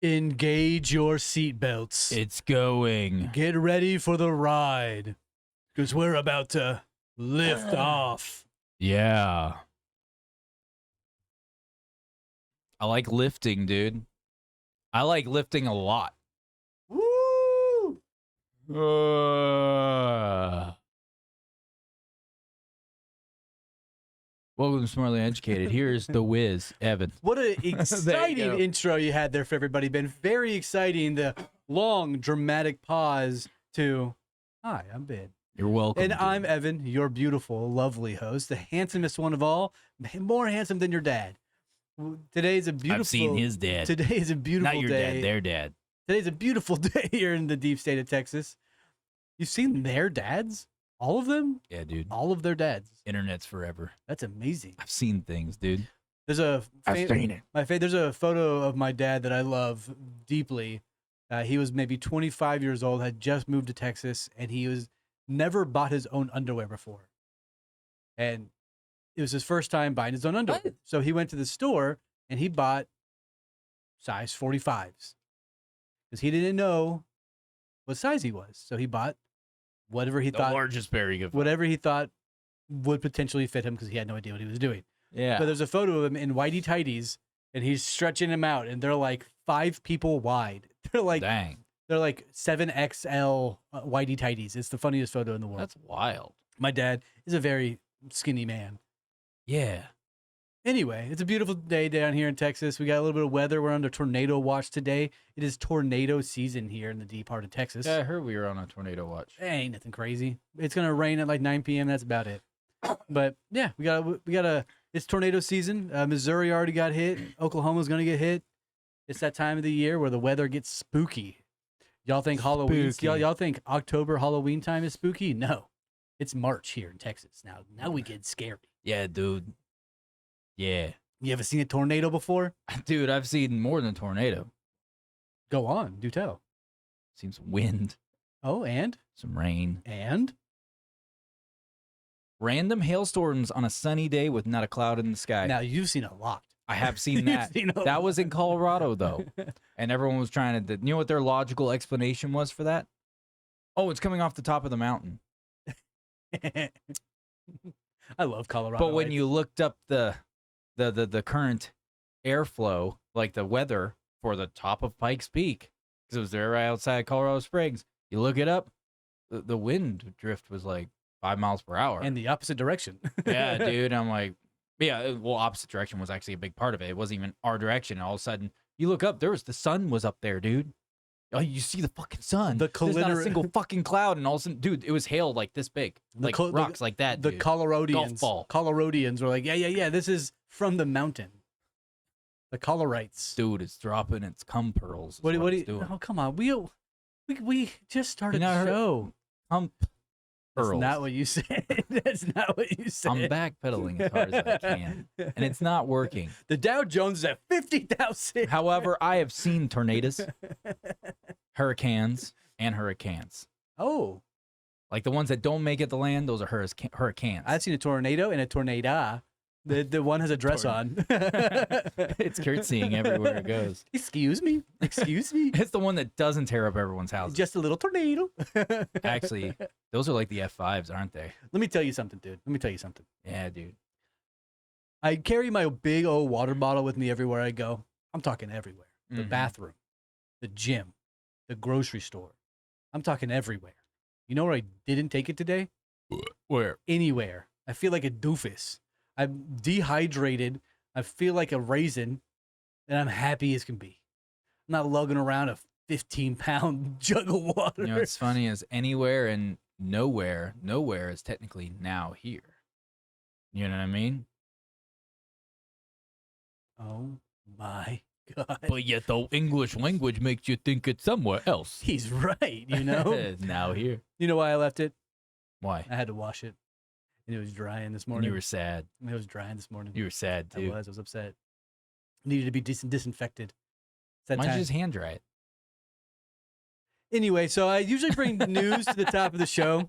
Engage your seatbelts. It's going. Get ready for the ride, because we're about to lift off. Yeah. I like lifting, dude. I like lifting a lot. Woo! Welcome to Smartly Educated. Here's the whiz, Evan. What an exciting intro you had there for everybody. Been very exciting. The long, dramatic pause to, hi, I'm Ben. You're welcome. And dude. I'm Evan, your beautiful, lovely host, the handsomest one of all, more handsome than your dad. Today's a beautiful... I've seen his dad. Today is a beautiful day. Not your dad, their dad. Today's a beautiful day here in the deep state of Texas. You've seen their dads? All of them? Yeah, dude. All of their dads. Internet's forever. That's amazing. I've seen things, dude. There's a I've seen it. There's a photo of my dad that I love deeply. He was maybe 25 years old, had just moved to Texas, and he was never bought his own underwear before. And it was his first time buying his own underwear. What? So he went to the store and he bought size 45s because he didn't know what size he was. So he bought whatever he thought, largest pair you could find. whatever he thought would potentially fit him because he had no idea what he was doing. Yeah. But there's a photo of him in whitey tighties, and he's stretching them out, and they're like 5 people wide. They're like Dang. they're like 7XL whitey tighties. It's the funniest photo in the world. That's wild. My dad is a very skinny man. Yeah. Anyway, it's a beautiful day down here in Texas. We got a little bit of weather. We're under tornado watch today. It is tornado season here in the deep part of Texas. Yeah, I heard we were on a tornado watch. Ain't nothing crazy. It's gonna rain at like 9 p.m. That's about it. But yeah, we got it's tornado season. Missouri already got hit. Oklahoma's gonna get hit. It's that time of the year where the weather gets spooky. Y'all think Halloween? Spooky. Y'all think October Halloween time is spooky? No, it's March here in Texas. Now we get scary. Yeah, dude. Yeah. You ever seen a tornado before? Dude, I've seen more than a tornado. Go on, do tell. Seen some wind, Oh, and some rain. Random hailstorms on a sunny day with not a cloud in the sky. now you've seen a lot. I have seen You've that. seen a That was in Colorado, though. And everyone was trying to... You know what their logical explanation was for that? Oh, it's coming off the top of the mountain. I love Colorado. But when you looked up the current airflow, like the weather for the top of Pikes Peak, because it was there right outside Colorado Springs, you look it up, the wind drift was like 5 miles per hour. in the opposite direction. Yeah, dude. I'm like, yeah, well, opposite direction was actually a big part of it. It wasn't even our direction. All of a sudden, you look up, the sun was up there, dude. Oh, you see the fucking sun. There's not a single fucking cloud, and all of a sudden, dude, it was hail like this big, like rocks like that. The dude. Coloradians, Golf ball. Coloradians were like, yeah. This is from the mountain. The Colorites. Dude, it's dropping its cum pearls. What do it's you? doing. Oh, come on. We just started You the not heard- show. Hump That's pearls. not what you said. That's not what you said. I'm backpedaling as hard as I can, and it's not working. The Dow Jones is at 50,000. However, I have seen tornadoes, hurricanes, and hurricanes. Oh, Like the ones that don't make it to land, those are hurricanes. I've seen a tornado and a tornado. The one has a dress on. It's curtsying everywhere it goes. Excuse me. Excuse me. It's the one that doesn't tear up everyone's houses. Just a little tornado. Actually, those are like the F5s, aren't they? Let me tell you something, dude. Let me tell you something. Yeah, dude. I carry my big old water bottle with me everywhere I go. I'm talking everywhere. The Mhm. bathroom, the gym, the grocery store. I'm talking everywhere. You know where I didn't take it today? Where? Anywhere. I feel like a doofus. I'm dehydrated. I feel like a raisin, and I'm happy as can be. I'm not lugging around a 15-pound jug of water. You know what's funny is anywhere and nowhere is technically now here. You know what I mean? Oh my God. But yet the English language makes you think it's somewhere else. He's right, you know? It's now here. You know why I left it? Why? I had to wash it. And it was drying this And morning. you were sad. It was drying this morning. You were sad I too. was upset. Needed to be disinfected. It's that Why don't time. you just hand dry it? Anyway, so I usually bring news to the top of the show.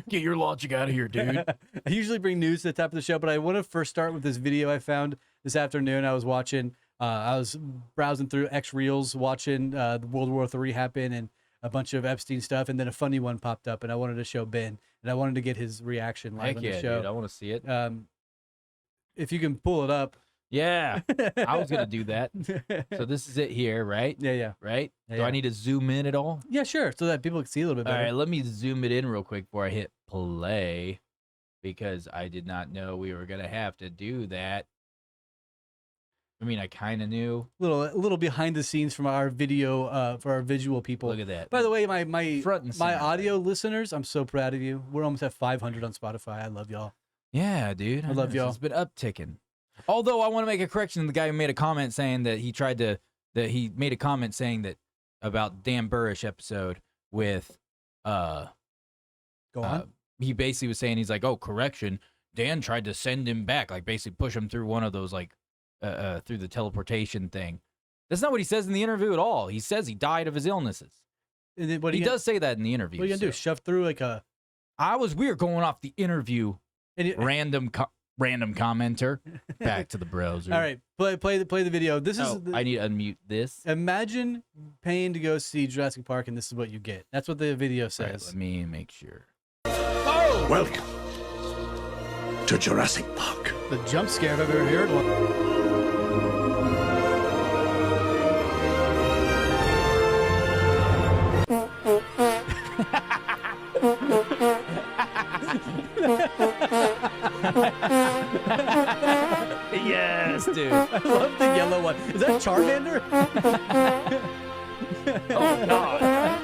Get your logic out of here, dude. I usually bring news to the top of the show, but I want to first start with this video I found this afternoon. I was watching I was browsing through X Reels, watching World War III happen and a bunch of Epstein stuff, and then a funny one popped up, and I wanted to show Ben, and I wanted to get his reaction live Heck on yeah, the show. dude. I want to see it. If you can pull it up. Yeah, I was gonna do that. So this is it here, right? Yeah. Right? Yeah, Do yeah. I need to zoom in at all? Yeah, sure, so that people can see a little bit All better. right, let me zoom it in real quick before I hit play, because I did not know we were gonna have to do that. I mean, I kind of knew. A little behind the scenes from our video, for our visual people. Look at that. By the way, my Front and center, audio listeners, I'm so proud of you. We're almost at 500 on Spotify. I love y'all. Yeah, dude. I love y'all. It's been upticking. Although I want to make a correction to the guy who made a comment saying that he made a comment saying that about Dan Burrish episode with Go on. he basically was saying, he's like, oh, correction, Dan tried to send him back, like basically push him through one of those like through the teleportation thing. That's not what he says in the interview at all. He says he died of his illnesses. And then He does say that in the interview. What are you gonna do? Shove through like a? We were going off the interview. And Random commenter. Back to the browser. All right, play the video. This is. I need to unmute this. Imagine paying to go see Jurassic Park, and this is what you get. That's what the video All right, says. let me make sure. Welcome to Jurassic Park. The jump scare if I've ever heard one. Yes, dude. I love the yellow one. Is that Charmander? Oh god.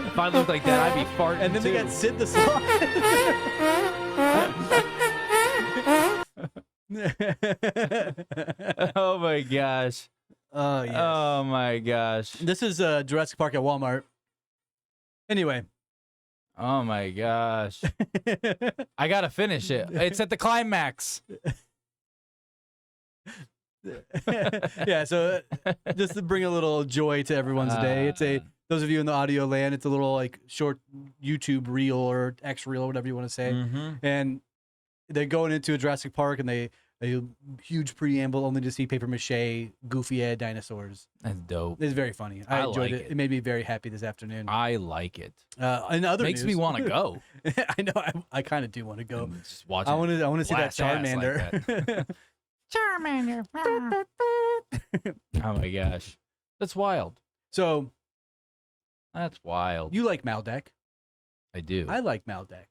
If I looked like that, I'd be farting. And then they too. got Sid the Sloth. Oh my gosh. Oh yes. Oh my gosh. This is Jurassic Park at Walmart. Anyway. Oh my gosh. I gotta finish it. It's at the climax. Yeah, so just to bring a little joy to everyone's day. It's those of you in the audio land, it's a little like short YouTube reel or X reel or whatever you want to say. Mhm. And they're going into a Jurassic Park and a huge preamble only to see paper mache goofy dinosaurs. That's dope. It's very funny. I enjoyed like it. it. It made me very happy this afternoon. I like it. And other Makes me news- want to go. I know. I kind of do want to go. And just watch I it. want to see that blast ass like Charmander. Charmander. Oh my gosh. That's wild. So That's wild. you like Maldeck? I do. I like Maldeck.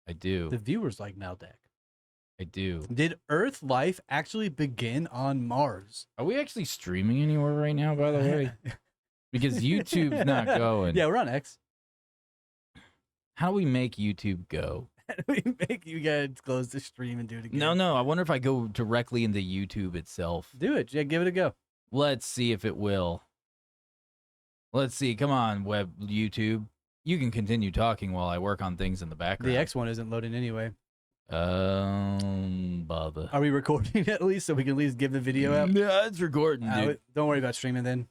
I do. The viewers like Maldeck. I do. Did Earth life actually begin on Mars? Are we actually streaming anywhere right now, by the way? Because YouTube's not going. Yeah, we're on X. How do we make YouTube go? We make you guys close the stream and do it again. No. I wonder if I go directly into YouTube itself. Do it. Yeah, give it a go. Let's see if it will. Let's see. Come on, YouTube. You can continue talking while I work on things in the background. The X one isn't loading anyway. Bother. Are we recording at least so we can at least give the video out? Yeah, it's recording, dude. Don't worry about streaming then.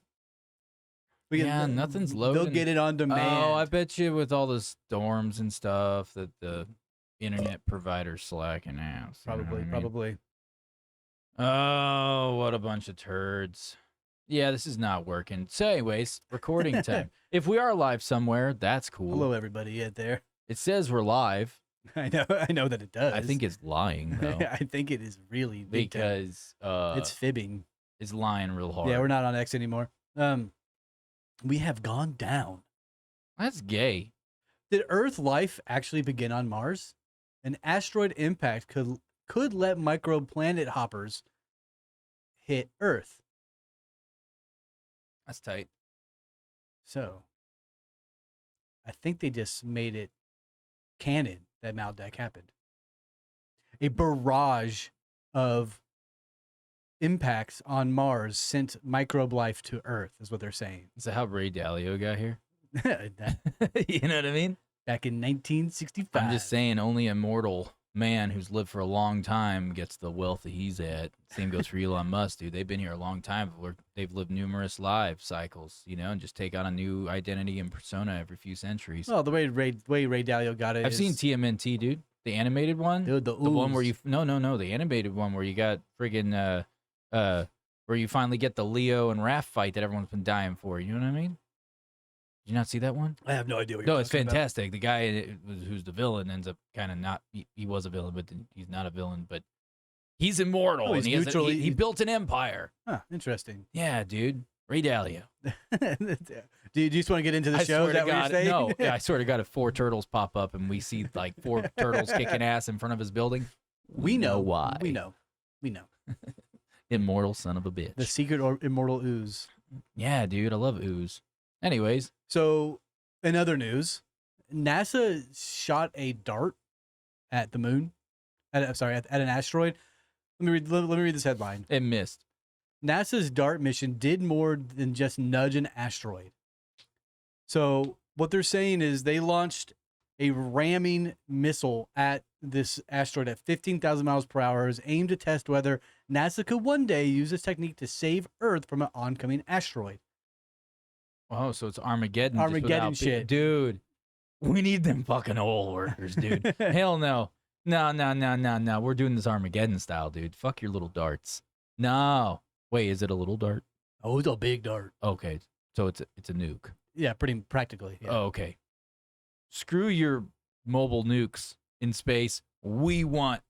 Yeah, nothing's loading. They'll get it on demand. Oh, I bet you with all the storms and stuff that the internet provider's slacking out. You know what I mean? Probably. Oh, what a bunch of turds. Yeah, this is not working. So anyways, recording time. If we are live somewhere, that's cool. Hello, everybody out there. It says we're live. I know that it does. I think it's lying, though. I think it is really big time. Because It's fibbing. it's lying real hard. Yeah, we're not on X anymore. We have gone down. That's gay. Did Earth life actually begin on Mars? An asteroid impact could let microplanet hoppers hit Earth. That's tight. So, I think they just made it canon that Maldeck happened. A barrage of impacts on Mars sent microbe life to Earth, is what they're saying. Is that how Ray Dalio got here? That- You know what I mean? Back in 1965. I'm just saying, only a mortal man who's lived for a long time gets the wealth that he's at. Same goes for Elon Musk, dude. They've been here a long time. They've lived numerous life cycles, you know, and just take on a new identity and persona every few centuries. Well, the way Ray Dalio got it. I've seen TMNT, dude. The animated one. Dude, The one where ooze. you the animated one where you got friggin' where where you finally get the Leo and Raph fight that everyone's been dying for. You know what I mean? Did you not see that one? I have no idea what No, you're it's talking fantastic. The guy who's the villain ends up kind of not. He was a villain, but he's not a villain. But he's immortal, Oh, he's and neutrally- he built an empire. about. Huh, interesting. Yeah, dude. Ray Dalio. Do you just want to get into the I show? swear Is to that what God, you're saying? no. Yeah, I swear to God, if 4 turtles pop up and we see like 4 turtles kicking ass in front of his building, we know why. We know. Immortal son of a bitch. The secret or immortal ooze. Yeah, dude, I love ooze. Anyways, So, in other news, NASA shot a dart at the moon. At an asteroid. Let me read this headline. it missed. NASA's DART mission did more than just nudge an asteroid. So what they're saying is they launched a ramming missile at this asteroid at 15,000 miles per hour. It was aimed to test whether NASA could one day use this technique to save Earth from an oncoming asteroid. Oh, so it's Armageddon. just Armageddon without shit. Dude, we need them fucking oil workers, dude. Hell no. No. We're doing this Armageddon style, dude. Fuck your little darts. No. Wait, is it a little dart? Oh, it's a big dart. Okay. So it's a nuke. Yeah, pretty practically. Yeah. Oh, okay. Screw your mobile nukes in space. We want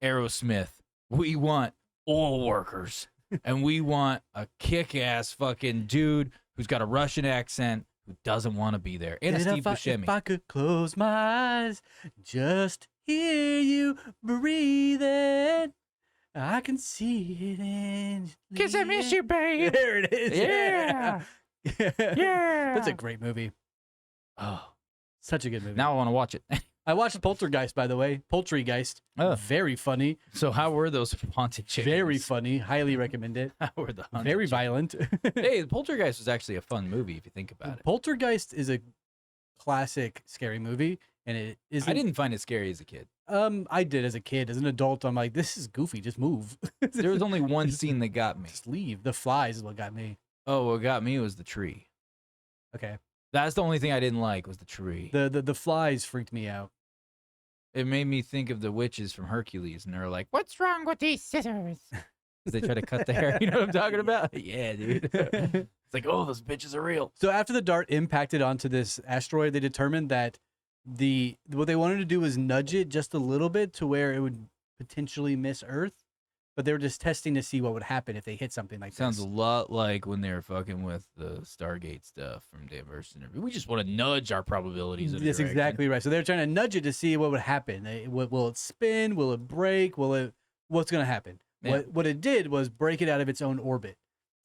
Aerosmith. We want oil workers. And we want a kick-ass fucking dude who's got a Russian accent who doesn't want to be there. And a Steve Buscemi. If I could close my eyes, just hear you breathing, I can see it in. 'Cause I miss you, babe. There it is. Yeah. Yeah. That's a great movie. Oh, Such a good movie. now I want to watch it. I watched Poltergeist, by the way. Poultrygeist. Oh. Very funny. So how were those haunted chickens? Very funny. Highly recommend it. How were the haunted Very chickens? violent. Hey, Poltergeist was actually a fun movie if you think about it. Poltergeist is a classic scary movie, and it isn't. I didn't find it scary as a kid. I did as a kid. As an adult, I'm like, this is goofy. Just move. There was only one scene that got me. Just leave. The flies is what got me. Oh, what got me was the tree. Okay. That's the only thing I didn't like was the tree. The flies freaked me out. It made me think of the witches from Hercules, and they're like, "What's wrong with these scissors?" 'Cause they try to cut the hair. You know what I'm talking about? Yeah, dude. It's like, oh, those bitches are real. So after the dart impacted onto this asteroid, they determined that what they wanted to do was nudge it just a little bit to where it would potentially miss Earth, but they were just testing to see what would happen if they hit something like Sounds a this. lot like when they were fucking with the Stargate stuff from Dan Burstyn. We just want to nudge our probabilities. In a That's direction. exactly right. So they're trying to nudge it to see what would happen. Will it spin? Will it break? What's going to happen? Yeah. What it did was break it out of its own orbit.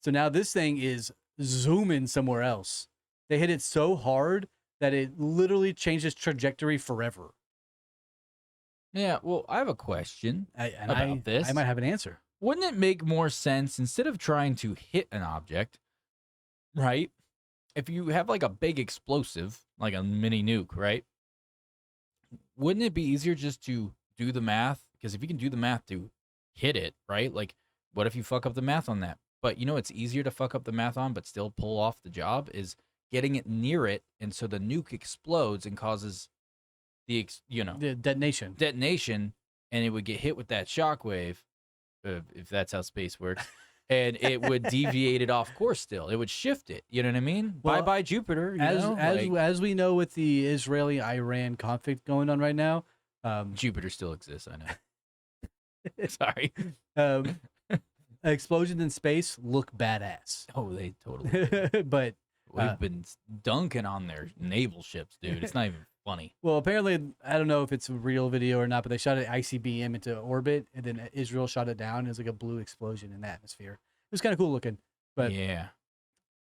So now this thing is zooming somewhere else. They hit it so hard that it literally changed its trajectory forever. Yeah, well, I have a question. About this. I might have an answer. Wouldn't it make more sense instead of trying to hit an object, right? If you have like a big explosive, like a mini nuke, right? Wouldn't it be easier just to do the math? Because if you can do the math to hit it, right? Like, what if you fuck up the math on that? But you know, it's easier to fuck up the math on, but still pull off the job is getting it near it, and so the nuke explodes and causes the The detonation. detonation, and it would get hit with that shockwave, if that's how space works, and it would deviate it off course. Still, it would shift it. You know what I mean? Well, bye bye Jupiter. You know? Like, As we know with the Israeli-Iran conflict going on right now, Jupiter still exists. I know. Sorry. Explosions in space look badass. Oh, they totally. But We've been dunking on their naval ships, dude. It's not even funny. well, apparently, I don't know if it's a real video or not, but they shot an ICBM into orbit, and then Israel shot it down. It was like a blue explosion in the atmosphere. It was kind of cool looking. But yeah.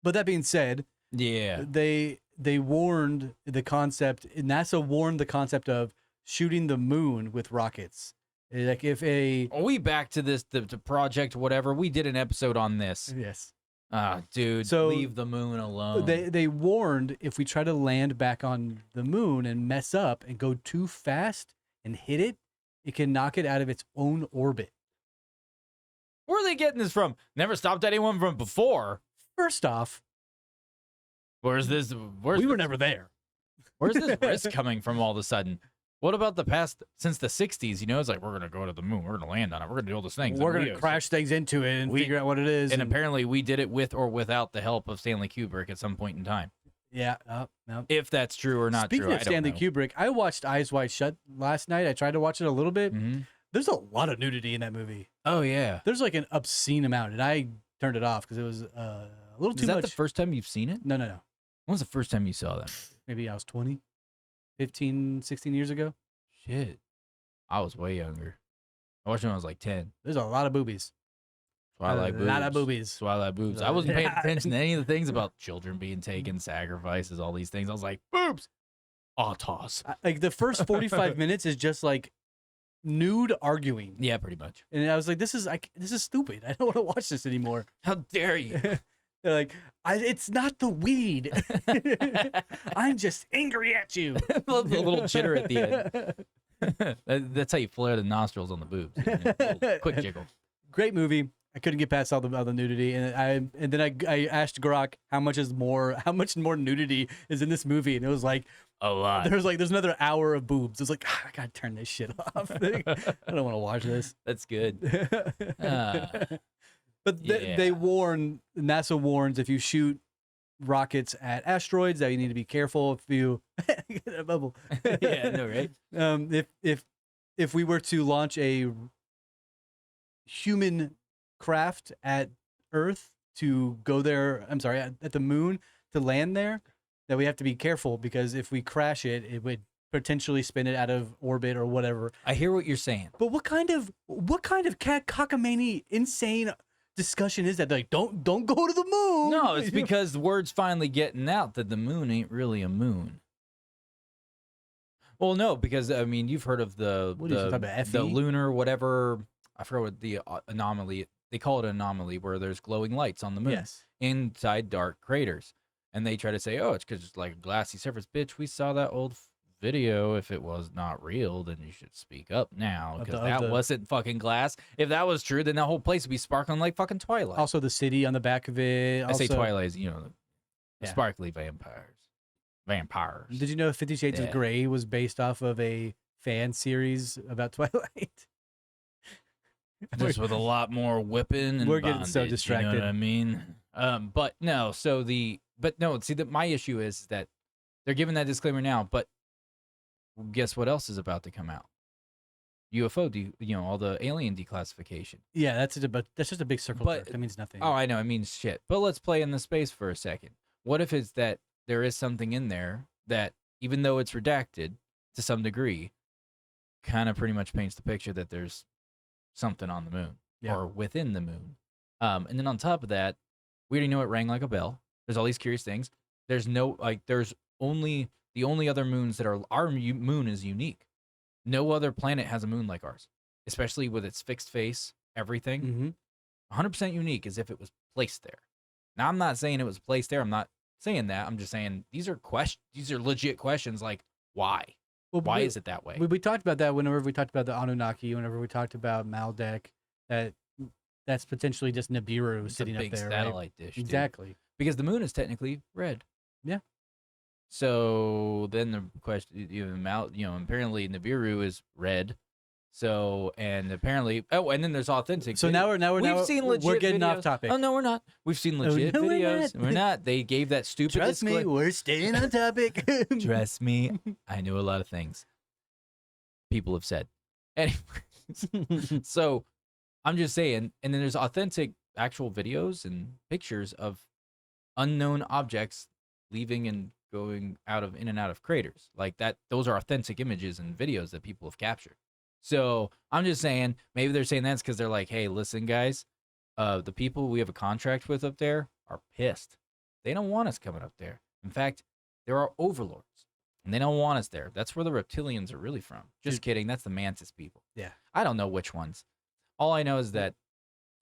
But that being said, Yeah. they warned the concept. NASA warned the concept of shooting the moon with rockets. Like if a Are we back to this the project whatever? We did an episode on this. yes. Ah, dude, So, leave the moon alone. They warned if we try to land back on the moon and mess up and go too fast and hit it, it can knock it out of its own orbit. Where are they getting this from? Never stopped anyone from before. First off, Where's this? we were never there. Where's this risk coming from all of a sudden? What about the past, since the 60s, you know, it's like, we're going to go to the moon, we're going to land on it, we're going to do all those things. We're going to crash things into it and figure out what it is. And apparently we did it with or without the help of Stanley Kubrick at some point in time. Yeah. No. If that's true or not Speaking true, of Stanley Kubrick, I watched Eyes Wide Shut last night. I tried to watch it a little bit. Mm-hmm. There's a lot of nudity in that movie. Oh, yeah. There's like an obscene amount, and I turned it off because it was a little too much. Is that the first time you've seen it? No. When was the first time you saw that? Maybe I was 20, 15, 16 years ago. Shit. I was way younger. I watched it when I was like 10. There's a lot of boobies. Twilight boobs. A lot of boobies. Twilight boobs. I wasn't paying attention to any of the things about children being taken, sacrifices, all these things. I was like, boobs. Autos. Like the first 45 minutes is just like nude arguing. Yeah, pretty much. And I was like, this is stupid. I don't want to watch this anymore. How dare you? They're like, it's not the weed. I'm just angry at you. The little chitter at the end. That's how you flare the nostrils on the boobs. Little quick jiggle. Great movie. I couldn't get past all the nudity, and then I asked Grok how much more nudity is in this movie, and it was like a lot. There's another hour of boobs. It's like I gotta turn this shit off. I don't want to watch this. That's good. But they warn, NASA warns, if you shoot rockets at asteroids, that you need to be careful. If you get a bubble, yeah, no, right? If we were to launch a human craft at Earth to go there, at the moon to land there, that we have to be careful, because if we crash it, it would potentially spin it out of orbit or whatever. I hear what you're saying. But what kind of cockamamie insane discussion is that? Like, don't go to the moon. No, it's because the word's finally getting out that the moon ain't really a moon. Well, no, because I mean, you've heard of the lunar whatever. I forgot what the anomaly. They call it an anomaly, where there's glowing lights on the moon inside dark craters, and they try to say, "Oh, it's because it's like a glassy surface." Bitch, we saw that old video. If it was not real, then you should speak up now, because that wasn't fucking glass. If that was true, then that whole place would be sparkling like fucking Twilight. Also, the city on the back of it. I say Twilight is, sparkly vampires. Did you know 50 Shades of Grey was based off of a fan series about Twilight? Just with a lot more whipping and we're getting so distracted. You know what I mean? But no. See, that my issue is that they're giving that disclaimer now, but guess what else is about to come out? UFO, all the alien declassification. Yeah, that's just a big circle jerk. That means nothing. Oh, I know, it means shit. But let's play in the space for a second. What if it's that there is something in there that, even though it's redacted to some degree, kind of pretty much paints the picture that there's something on the moon or within the moon. And then on top of that, we already know it rang like a bell. There's all these curious things. There's only the only other moons that are, our moon is unique. No other planet has a moon like ours, especially with its fixed face, everything. 100% unique, as if it was placed there. Now, I'm not saying it was placed there. I'm not saying that. I'm just saying these are legit questions, like why? Well, why is it that way? We talked about that whenever we talked about the Anunnaki, whenever we talked about Maldek, that's potentially just Nibiru sitting up there. It's a big satellite dish. Exactly. Dude. Because the moon is technically red. Yeah. So then the question, apparently Nibiru is red. So, and apparently, and then there's authentic. So now we're getting off topic. Oh no, we're not. We've seen legit videos. We're not. They gave that stupid. Trust me, we're staying on topic. Trust me, I know a lot of things people have said. Anyways, so I'm just saying. And then there's authentic, actual videos and pictures of unknown objects leaving and going in and out of craters like that. Those are authentic images and videos that people have captured. So I'm just saying, maybe they're saying that's because they're like, hey, listen, guys, the people we have a contract with up there are pissed. They don't want us coming up there. In fact, there are overlords, and they don't want us there. That's where the reptilians are really from. Just kidding. That's the mantis people. Yeah. I don't know which ones. All I know is that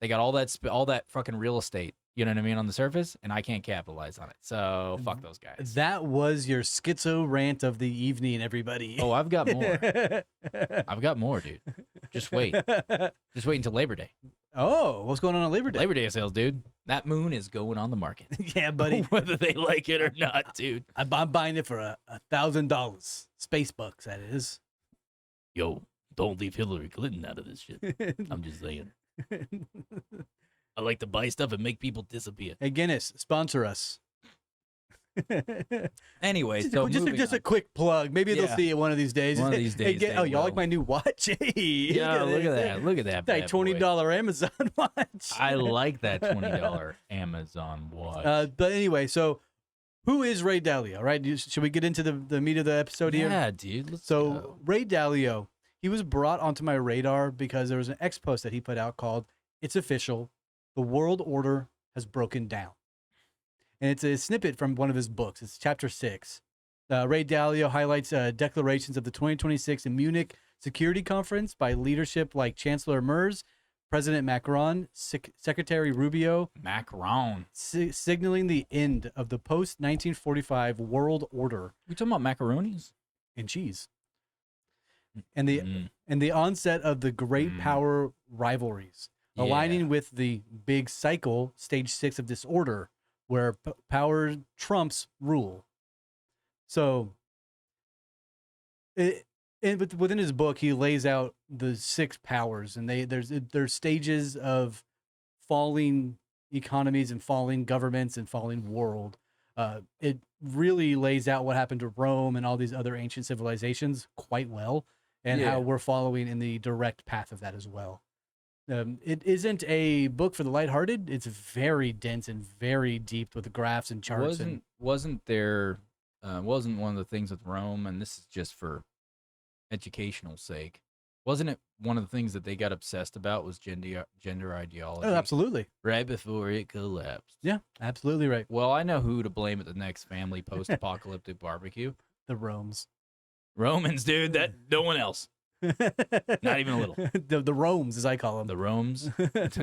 they got all that fucking real estate, you know what I mean, on the surface, and I can't capitalize on it. So fuck those guys. That was your schizo rant of the evening, everybody. Oh, I've got more. I've got more, dude. Just wait. Just wait until Labor Day. Oh, what's going on Labor Day? Labor Day sales, dude. That moon is going on the market. Yeah, buddy. Whether they like it or not, dude. I'm buying it for $1,000. Space bucks, that is. Yo, don't leave Hillary Clinton out of this shit. I'm just saying. I like to buy stuff and make people disappear. Hey, Guinness, sponsor us. Anyway, just a quick plug. Maybe they'll see it one of these days. One of these days. Hey, y'all like my new watch? Hey, yeah, look at that. Look at that. That $20 Amazon watch. I like that $20 Amazon watch. But anyway, so who is Ray Dalio, right? Should we get into the meat of the episode here? Yeah, dude. Let's So go. Ray Dalio, he was brought onto my radar because there was an X post that he put out called "It's Official: The World Order Has Broken Down," and it's a snippet from one of his books. It's chapter 6. Ray Dalio highlights declarations of the 2026 in Munich Security Conference by leadership like Chancellor Merz, President Macron, Secretary Rubio. Macron. Signaling the end of the post-1945 world order. We talking about macaronis? And cheese. And the onset of the great power rivalries, aligning with the big cycle, stage 6 of disorder, where power trumps rule. So, within his book, he lays out the 6 powers, and there's stages of falling economies and falling governments and falling world. It really lays out what happened to Rome and all these other ancient civilizations quite well, and how we're following in the direct path of that as well. It isn't a book for the lighthearted. It's very dense and very deep with the graphs and charts. Wasn't one of the things with Rome, and this is just for educational sake, wasn't it one of the things that they got obsessed about was gender ideology? Oh, absolutely. Right before it collapsed. Yeah, absolutely right. Well, I know who to blame at the next family post-apocalyptic barbecue. The Romans, dude. That no one else. Not even a little. The Romes, as I call them. The Romes.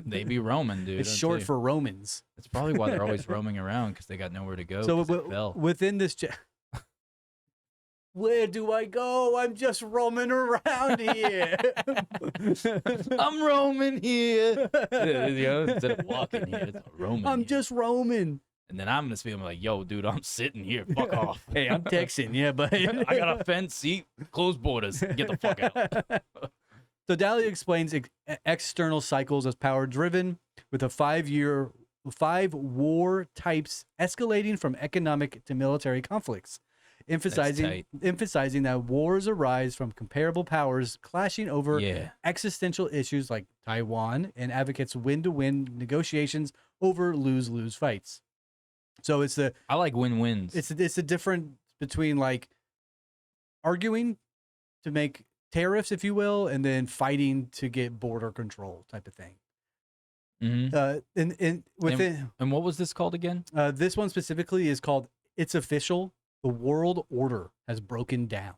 They be Roman, dude. It's short for Romans. That's probably why they're always roaming around, because they got nowhere to go. So within this... Where do I go? I'm just roaming around here. I'm roaming here. Instead of walking here, it's roaming. I'm just roaming. And then I'm going to speak. I'm like, yo, dude, I'm sitting here. Fuck off. Hey, I'm texting. Yeah, but I got a fence seat, closed borders. Get the fuck out. So Dalio explains external cycles as power driven, with a 5 war types escalating from economic to military conflicts. Emphasizing that wars arise from comparable powers clashing over existential issues like Taiwan, and advocates win-to-win negotiations over lose-lose fights. So I like win-wins. It's a difference between like arguing to make tariffs, if you will, and then fighting to get border control type of thing. Mm-hmm. And what was this called again? This one specifically is called "It's Official: The World Order Has Broken Down."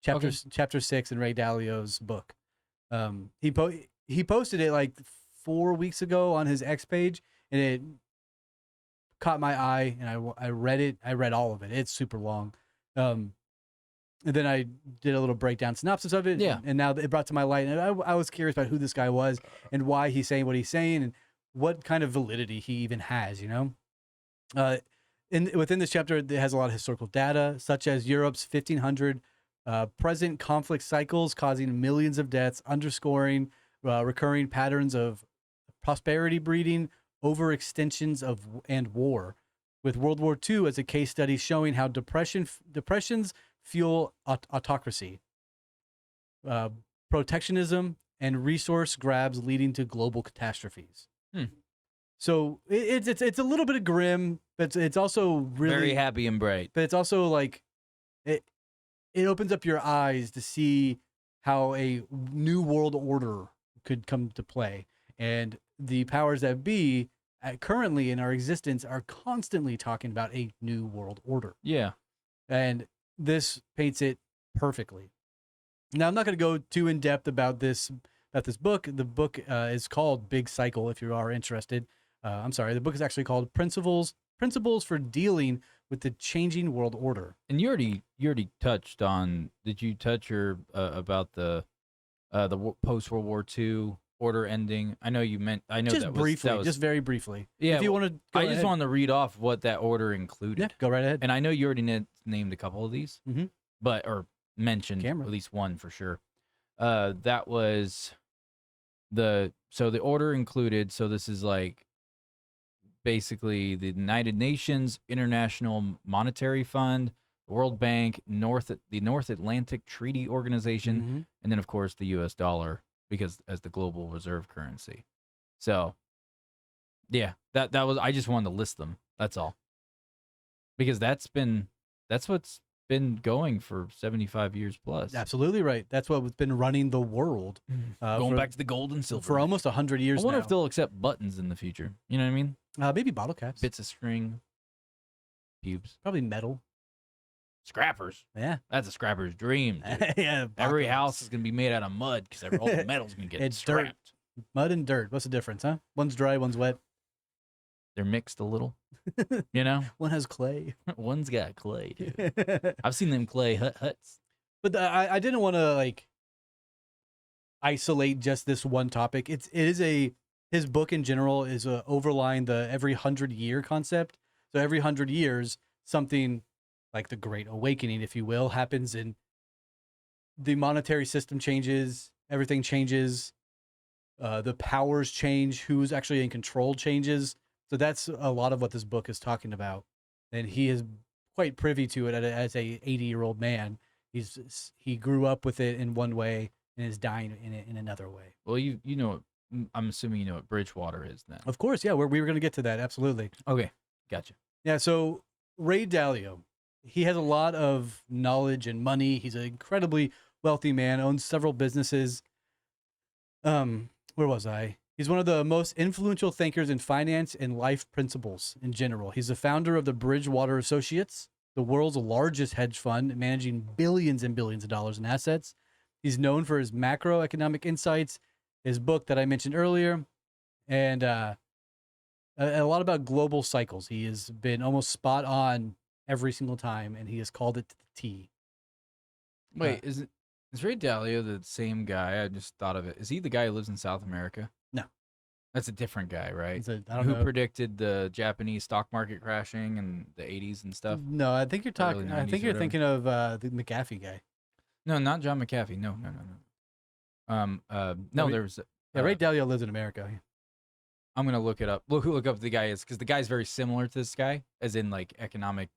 Chapter 6 in Ray Dalio's book. He posted it like 4 weeks ago on his X page, and it caught my eye, and I read it. I read all of it. It's super long. And then I did a little breakdown synopsis of it. Yeah. And now it brought to my light. And I was curious about who this guy was and why he's saying what he's saying and what kind of validity he even has, you know? Within this chapter, it has a lot of historical data, such as Europe's 1500 present conflict cycles causing millions of deaths, underscoring recurring patterns of prosperity breeding, overextensions and war, with World War II as a case study showing how depressions fuel autocracy, protectionism, and resource grabs leading to global catastrophes. So it's a little bit of grim, but it's also really very happy and bright. But it's also like it opens up your eyes to see how a new world order could come to play, and the powers that be currently in our existence are constantly talking about a new world order. Yeah, and this paints it perfectly. Now, I'm not going to go too in depth about this book. The book is called Big Cycle. If you are interested, I'm sorry. The book is actually called Principles for Dealing with the Changing World Order. And you already touched on. Did you touch about the post World War II order ending? I know you meant. I know just that briefly, was, just very briefly. Yeah, if you want to, I just wanted to read off what that order included. Yeah, go right ahead. And I know you already named a couple of these, mm-hmm. or mentioned at least one for sure. That was the order included. So this is like basically the United Nations, International Monetary Fund, World Bank, the North Atlantic Treaty Organization, and then of course the U.S. dollar because as the global reserve currency. So, yeah, that was. I just wanted to list them. That's all. Because that's what's been going for 75 years plus. Absolutely right. That's what's been running the world. Going back to the gold and silver for almost 100 years. I wonder now. if they'll accept buttons in the future. You know what I mean? Maybe bottle caps, bits of string, pubes, probably metal. Scrappers. Yeah. That's a scrapper's dream. Dude. Yeah. Every house is going to be made out of mud because all the metal's going to get scrapped. Dirt. Mud and dirt. What's the difference, huh? One's dry, one's wet. They're mixed a little. You know? One has clay. One's got clay, dude. I've seen them clay huts. But I didn't want to, like, isolate just this one topic. His book in general is overlying the every 100-year concept. So every 100 years, something like the Great Awakening, if you will, happens and the monetary system changes, everything changes, the powers change, who's actually in control changes. So that's a lot of what this book is talking about. And he is quite privy to it as a 80-year-old man. He grew up with it in one way and is dying in it in another way. Well, you know, I'm assuming you know what Bridgewater is then. Of course, yeah, we were going to get to that, absolutely. Okay, gotcha. Yeah, so Ray Dalio, he has a lot of knowledge and money. He's an incredibly wealthy man, owns several businesses. Where was I? He's one of the most influential thinkers in finance and life principles in general. He's the founder of the Bridgewater Associates, the world's largest hedge fund, managing billions and billions of dollars in assets. He's known for his macroeconomic insights, his book that I mentioned earlier, and a lot about global cycles. He has been almost spot on every single time, and he has called it to the T. Wait, is Ray Dalio the same guy? I just thought of it. Is he the guy who lives in South America? No. That's a different guy, right? I don't who know. predicted the Japanese stock market crashing in the 80s and stuff? No, I think you're talking. Early I 90s think or you're whatever. thinking of the McAfee guy. No, not John McAfee. No. There was. Yeah, Ray Dalio lives in America. I'm gonna look it up. Look up the guy is because the guy's very similar to this guy, as in like economic,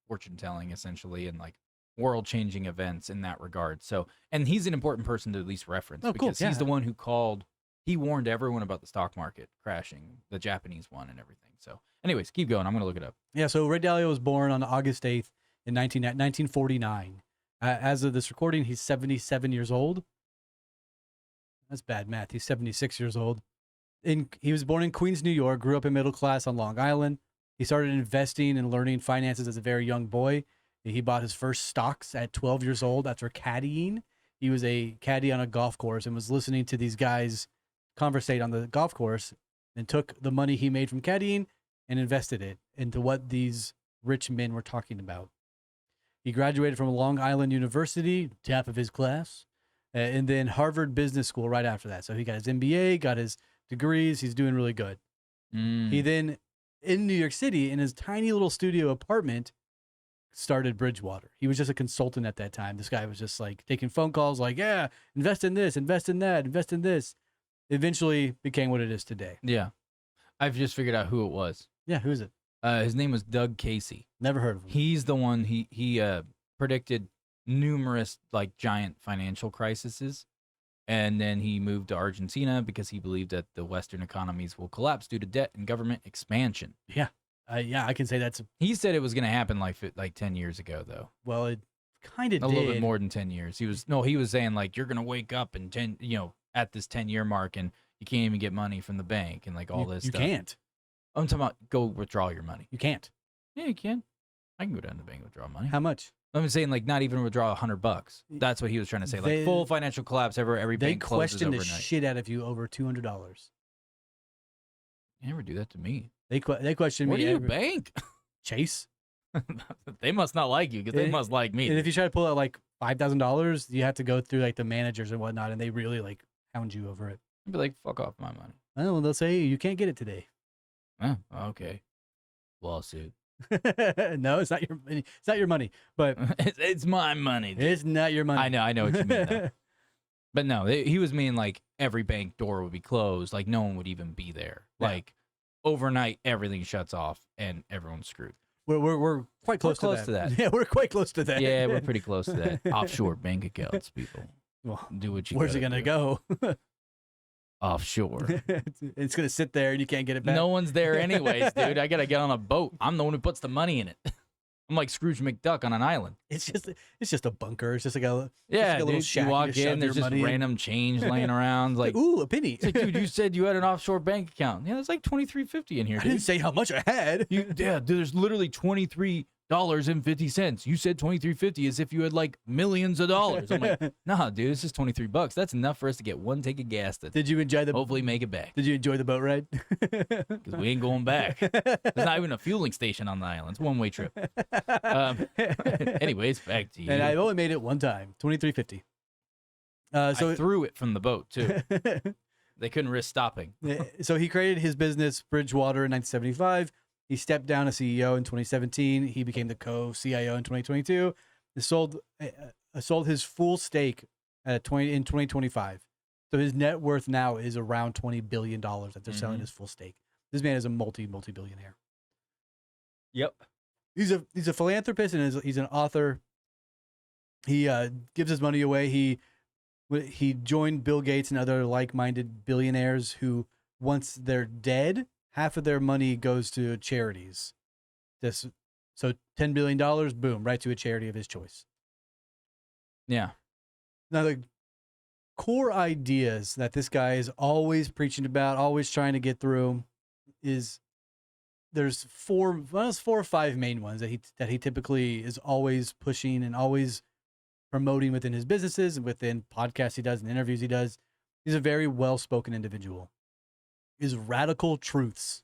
fortune telling essentially, and like world changing events in that regard. So, and he's an important person to at least reference because he's the one who called. He warned everyone about the stock market crashing, the Japanese one, and everything. So, anyways, keep going. I'm gonna look it up. Yeah, so Ray Dalio was born on August 8th in 1949. As of this recording, he's 77 years old. That's bad math. He's 76 years old. He was born in Queens, New York, grew up in middle class on Long Island. He started investing and learning finances as a very young boy. He bought his first stocks at 12 years old after caddying. He was a caddy on a golf course and was listening to these guys conversate on the golf course and took the money he made from caddying and invested it into what these rich men were talking about. He graduated from Long Island University, top of his class, and then Harvard Business School right after that. So he got his MBA, got his degrees. He's doing really good. He then, in New York City, in his tiny little studio apartment, started Bridgewater. He was just a consultant at that time. This guy was just like taking phone calls like, yeah, invest in this, invest in that, invest in this. Eventually became what it is today. Yeah. I've just figured out who it was. Yeah, who is it? His name was Doug Casey. Never heard of him. He's the one, he predicted numerous like giant financial crises. And then he moved to Argentina because he believed that the Western economies will collapse due to debt and government expansion. Yeah. Yeah, I can say that's... He said it was going to happen like 10 years ago, though. Well, it kind of did. A little bit more than 10 years. He was saying like, you're going to wake up in 10, at this 10-year mark and you can't even get money from the bank and like all this stuff. You can't. I'm talking about go withdraw your money. You can't. Yeah, you can. I can go down to the bank and withdraw money. How much? I'm saying like not even withdraw $100. That's what he was trying to say. Like full financial collapse. Every bank closes overnight. They question the shit out of you over $200. You never do that to me. They question me. Where do you bank? Chase. They must not like you because they must like me. And if you try to pull out like $5,000, you have to go through like the managers and whatnot, and they really like hound you over it. I'd be like, fuck off my money. Oh, they'll say you can't get it today. Oh, okay. Lawsuit. No, it's not your money. It's not your money, but it's my money. Dude. It's not your money. I know what you mean. Though. But no, he was meaning like every bank door would be closed, like no one would even be there. Yeah. Like overnight, everything shuts off and everyone's screwed. We're quite close, to that. Yeah, we're quite close to that. Yeah, we're pretty close to that. Offshore bank accounts, people. Well, Do what you. where's it gonna go? Offshore. It's gonna sit there and you can't get it back. No one's there anyways, dude. I gotta get on a boat. I'm the one who puts the money in it. I'm like Scrooge McDuck on an island. It's just a bunker. It's just like a Yeah, like a little dude. shack You walk shove in, there's your just money in. random change laying around. Like, Ooh, a penny. it's like, dude, you said you had an offshore bank account. Yeah, there's like $23.50 in here, I didn't dude. say how much I had. Yeah, dude, there's literally $23.50. You said $23.50 as if you had like millions of dollars. I'm like, nah, dude, it's just $23. That's enough for us to get one tank of gas to Did you enjoy the hopefully make it back. Did you enjoy the boat ride? Because we ain't going back. There's not even a fueling station on the island. It's a one-way trip. Anyways, back to you. And I only made it one time, $23.50. So I threw it from the boat too. They couldn't risk stopping. so he created his business Bridgewater in 1975. He stepped down as CEO in 2017. He became the co-CIO in 2022. He sold his full stake in 2025. So his net worth now is around $20 billion that they're selling his full stake. This man is a multi-billionaire. Yep. He's a philanthropist and he's an author. He gives his money away. He joined Bill Gates and other like-minded billionaires who, once they're dead, half of their money goes to charities. So $10 billion, boom, right to a charity of his choice. Yeah. Now, the core ideas that this guy is always preaching about, always trying to get through, is there's four or five main ones that he typically is always pushing and always promoting within his businesses and within podcasts he does and interviews he does. He's a very well-spoken individual. Is radical truths.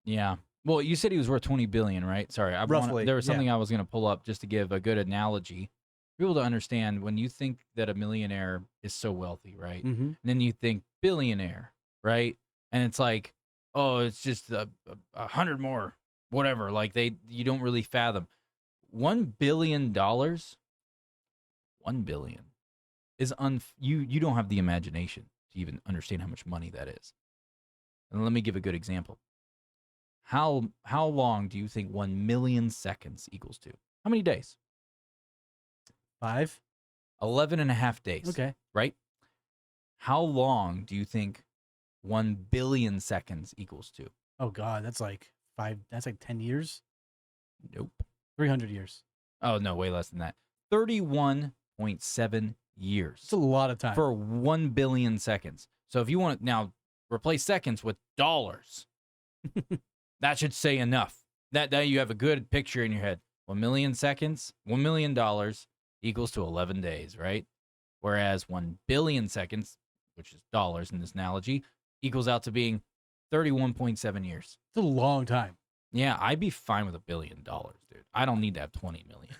Yeah. Well, you said he was worth $20 billion, right? Sorry, Roughly, there was something I was going to pull up just to give a good analogy. People to understand when you think that a millionaire is so wealthy, right? Mm-hmm. And then you think billionaire, right? And it's like, oh, it's just a 100 more, whatever. Like you don't really fathom. $1 billion. $1 billion is you don't have the imagination to even understand how much money that is. And let me give a good example. How long do you think 1 million seconds equals to? How many days? 5. 11 and a half days. Okay. Right? How long do you think 1 billion seconds equals to? Oh God, that's like 5. That's like 10 years. Nope. 300 years. Oh no, way less than that. 31.7 years. It's a lot of time. For 1 billion seconds. So if you want to now replace seconds with dollars, that should say enough. That you have a good picture in your head. 1 million seconds, $1 million equals to 11 days, right? Whereas 1 billion seconds, which is dollars in this analogy, equals out to being 31.7 years. It's a long time. Yeah, I'd be fine with $1 billion, dude. I don't need to have 20 million.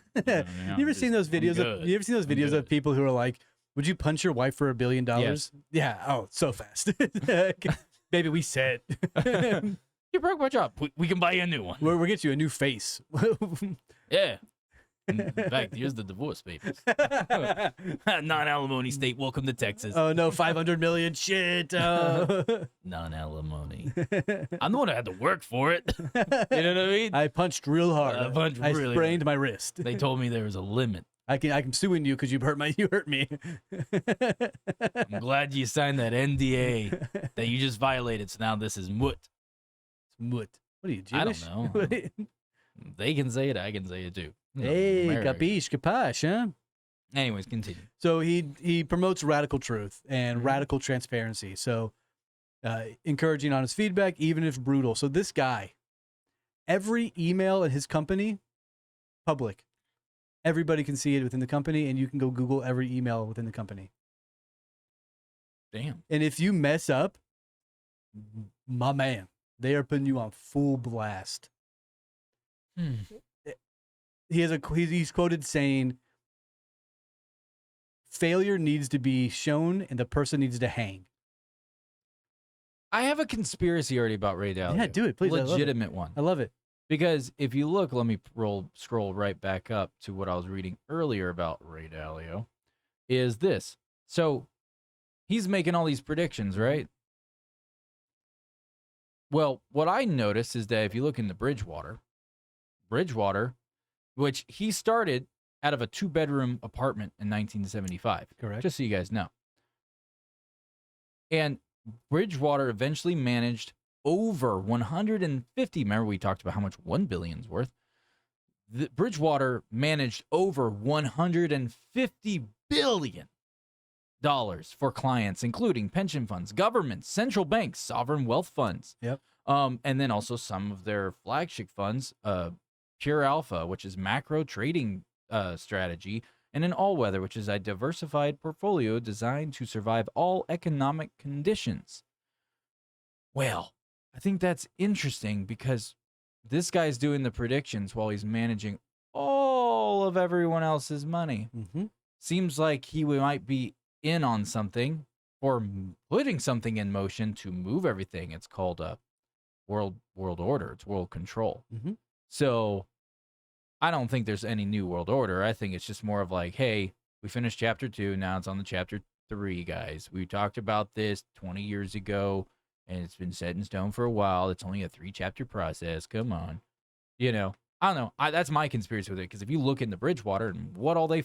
You ever seen those videos of people who are like, would you punch your wife for $1 billion? Yes. Yeah. Oh, so fast. Baby, we said. You broke my job. We can buy you a new one. We'll get you a new face. Yeah. In fact, here's the divorce papers. Non-alimony state. Welcome to Texas. Oh no, 500 million. Shit. Non-alimony. I'm the one who had to work for it. You know what I mean? I punched real hard. I sprained hard. my wrist. They told me there was a limit. I'm suing you because you hurt me. I'm glad you signed that NDA that you just violated. So now this is moot. What are you, Jewish? I don't know. They can say it. I can say it too. Hey, America. capiche, capache, huh? Anyways, continue. So he promotes radical truth and radical transparency. So encouraging honest feedback, even if brutal. So this guy, every email in his company, public. Everybody can see it within the company, and you can go Google every email within the company. Damn. And if you mess up, my man, they are putting you on full blast. He's quoted saying, failure needs to be shown and the person needs to hang. I have a conspiracy already about Ray Dalio. Yeah, do it, please. Legitimate one. I love it. Because if you look, let me scroll right back up to what I was reading earlier about Ray Dalio, is this. So he's making all these predictions, right? Well, what I noticed is that if you look into Bridgewater, which he started out of a 2-bedroom apartment in 1975. Correct. Just so you guys know. And Bridgewater eventually managed over 150. Remember, we talked about how much $1 billion's worth. Bridgewater managed over $150 billion for clients, including pension funds, governments, central banks, sovereign wealth funds. Yep. And then also some of their flagship funds, Pure Alpha, which is macro trading strategy, and an all-weather, which is a diversified portfolio designed to survive all economic conditions. Well, I think that's interesting because this guy's doing the predictions while he's managing all of everyone else's money. Mm-hmm. Seems like he might be in on something or putting something in motion to move everything. It's called a world order. It's world control. Mm-hmm. So I don't think there's any new world order. I think it's just more of like, hey, we finished chapter 2. Now it's on the chapter 3, guys. We talked about this 20 years ago, and it's been set in stone for a while. It's only a 3-chapter process. Come on. You know, I don't know. That's my conspiracy with it, because if you look into Bridgewater and what all they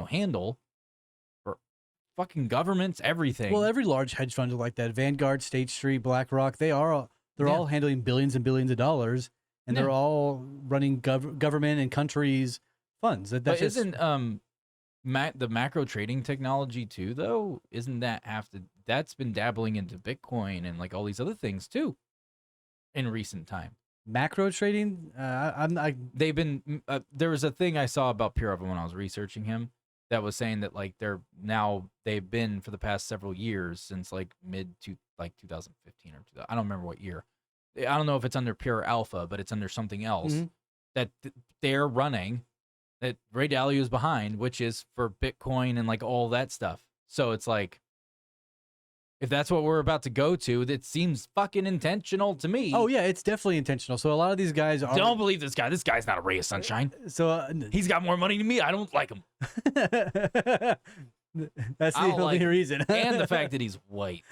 handle for fucking governments, everything. Well, every large hedge fund is like that. Vanguard, State Street, BlackRock, they're all handling billions and billions of dollars. And they're all running government and countries' funds. But isn't the macro trading technology too, though? Isn't that that's been dabbling into Bitcoin and like all these other things too in recent time? Macro trading? They've been. There was a thing I saw about Pure Alpha when I was researching him that was saying that like they've been for the past several years since like mid to like 2015 or 2000, I don't remember what year. I don't know if it's under Pure Alpha, but it's under something else that they're running that Ray Dalio is behind, which is for Bitcoin and like all that stuff. So it's like, if that's what we're about to go to, that seems fucking intentional to me. Oh yeah, it's definitely intentional. So a lot of these guys don't believe this guy. This guy's not a ray of sunshine. So he's got more money than me. I don't like him. That's the only reason. And the fact that he's white.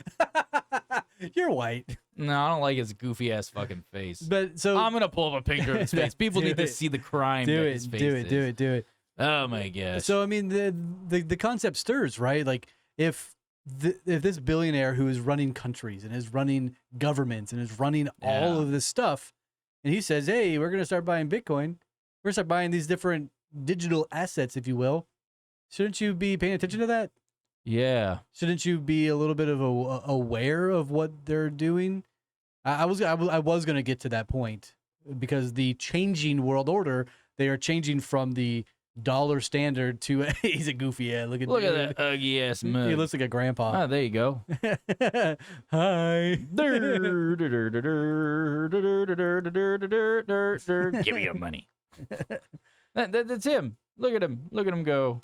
You're white. No, I don't like his goofy ass fucking face. But so I'm gonna pull up a picture of his face. People need to see the crime that his face is. Do it. Oh my gosh. So I mean, the concept stirs, right? Like if this billionaire who is running countries and is running governments and is running all of this stuff, and he says, "Hey, we're gonna start buying Bitcoin. We're gonna start buying these different digital assets, if you will." Shouldn't you be paying attention to that? Yeah. Shouldn't you be a little bit of aware of what they're doing? I was going to get to that point because the changing world order, they are changing from the dollar standard to he's a goofy ass. Look at that ugly ass mug. He looks like a grandpa. Oh, there you go. Hi. Give me your money. That's him. Look at him. Look at him go.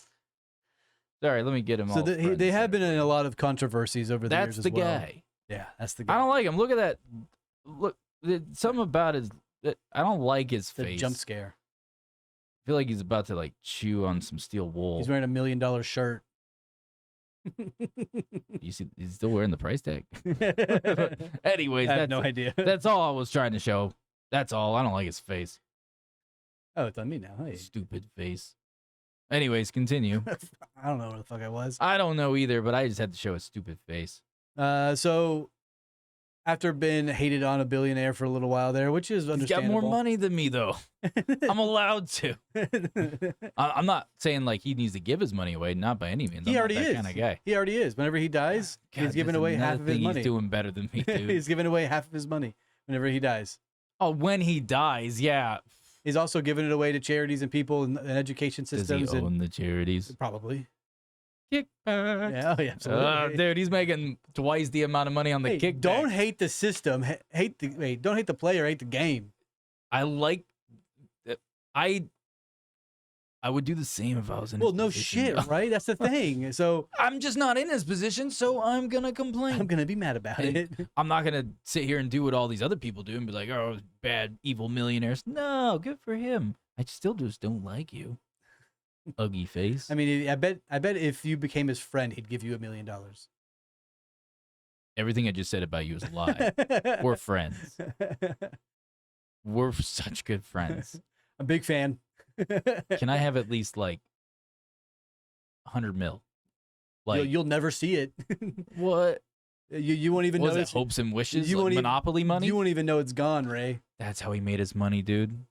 Sorry, let me get him. So they have been in a lot of controversies over the years as well. That's the guy. Yeah, that's the guy. I don't like him. Look at that. Look, something about I don't like his face. The jump scare. I feel like he's about to like chew on some steel wool. He's wearing $1 million shirt. You see, he's still wearing the price tag. Anyways, I have no idea. That's all I was trying to show. That's all. I don't like his face. Oh, it's on me now. Hey. Stupid face. Anyways, continue. I don't know where the fuck I was. I don't know either, but I just had to show a stupid face. So after being hated on a billionaire for a little while there, which is understandable. He's got more money than me, though. I'm allowed to. I'm not saying like he needs to give his money away, not by any means. He already is. Kind of guy. He already is. Whenever he dies, he's giving away half of his money. He's doing better than me, dude. He's giving away half of his money whenever he dies. Oh, when he dies, yeah. He's also giving it away to charities and people and education systems. Does he own the charities? Probably. Kickback. Yeah, oh yeah, absolutely. Dude, he's making twice the amount of money on the kickback. Don't hate the system. Don't hate the player. Hate the game. I would do the same if I was in his no position, shit, though. right? That's the thing. So I'm just not in his position, so I'm gonna complain. I'm gonna be mad about it. I'm not gonna sit here and do what all these other people do and be like, oh, bad, evil millionaires. No, good for him. I still just don't like you. Ugly face. I mean, I bet if you became his friend, he'd give you $1 million. Everything I just said about you is a lie. We're friends. We're such good friends. I'm a big fan. Can I have at least like 100 mil? Like You'll never see it. what? You won't even know it's hopes and wishes. You Like won't Monopoly money. You won't even know it's gone, Ray. That's how he made his money, dude.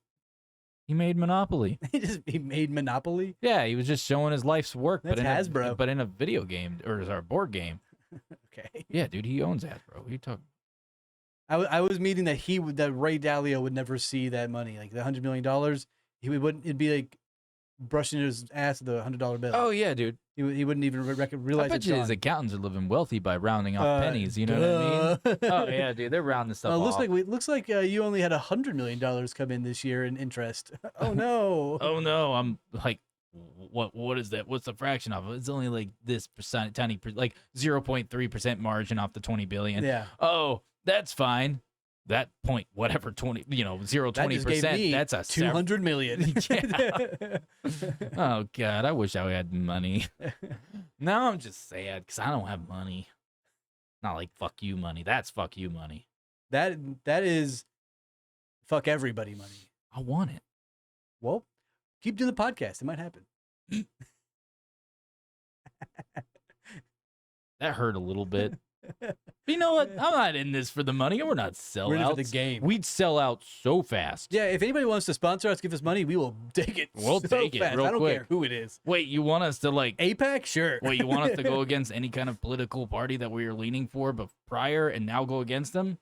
He made Monopoly. He made Monopoly. Yeah, he was just showing his life's work, That's Hasbro. but in a video game or a board game. Okay. Yeah, dude, he owns Hasbro. What you talking? I was meaning that that Ray Dalio would never see that money, like the $100 million. Wouldn't. It'd be like brushing his ass with a $100 bill. Oh yeah, dude. He wouldn't even realize. I bet you his accountants are living wealthy by rounding off pennies. You know what I mean? Oh yeah, dude, they're rounding stuff off. Looks like you only had $100 million come in this year in interest. Oh no. Oh no, I'm like, what is that? What's the fraction of it? It's only like this tiny, like 0.3% margin off the 20 billion. Yeah. Oh, that's fine. That point, whatever, 20, 0.20%. That's a 200 million. Yeah. Oh God, I wish I had money. Now I'm just sad because I don't have money. Not like fuck you money. That's fuck you money. That is fuck everybody money. I want it. Well, keep doing the podcast. It might happen. That hurt a little bit. But you know what? I'm not in this for the money. We're not sellouts. We're in it for the game. We'd sell out so fast. Yeah, if anybody wants to sponsor us, give us money, we will take it. We'll take it real I don't quick. care who it is. Wait, you want us to like APAC? Sure. Wait, you want us to go against any kind of political party that we were leaning for but prior and now go against them?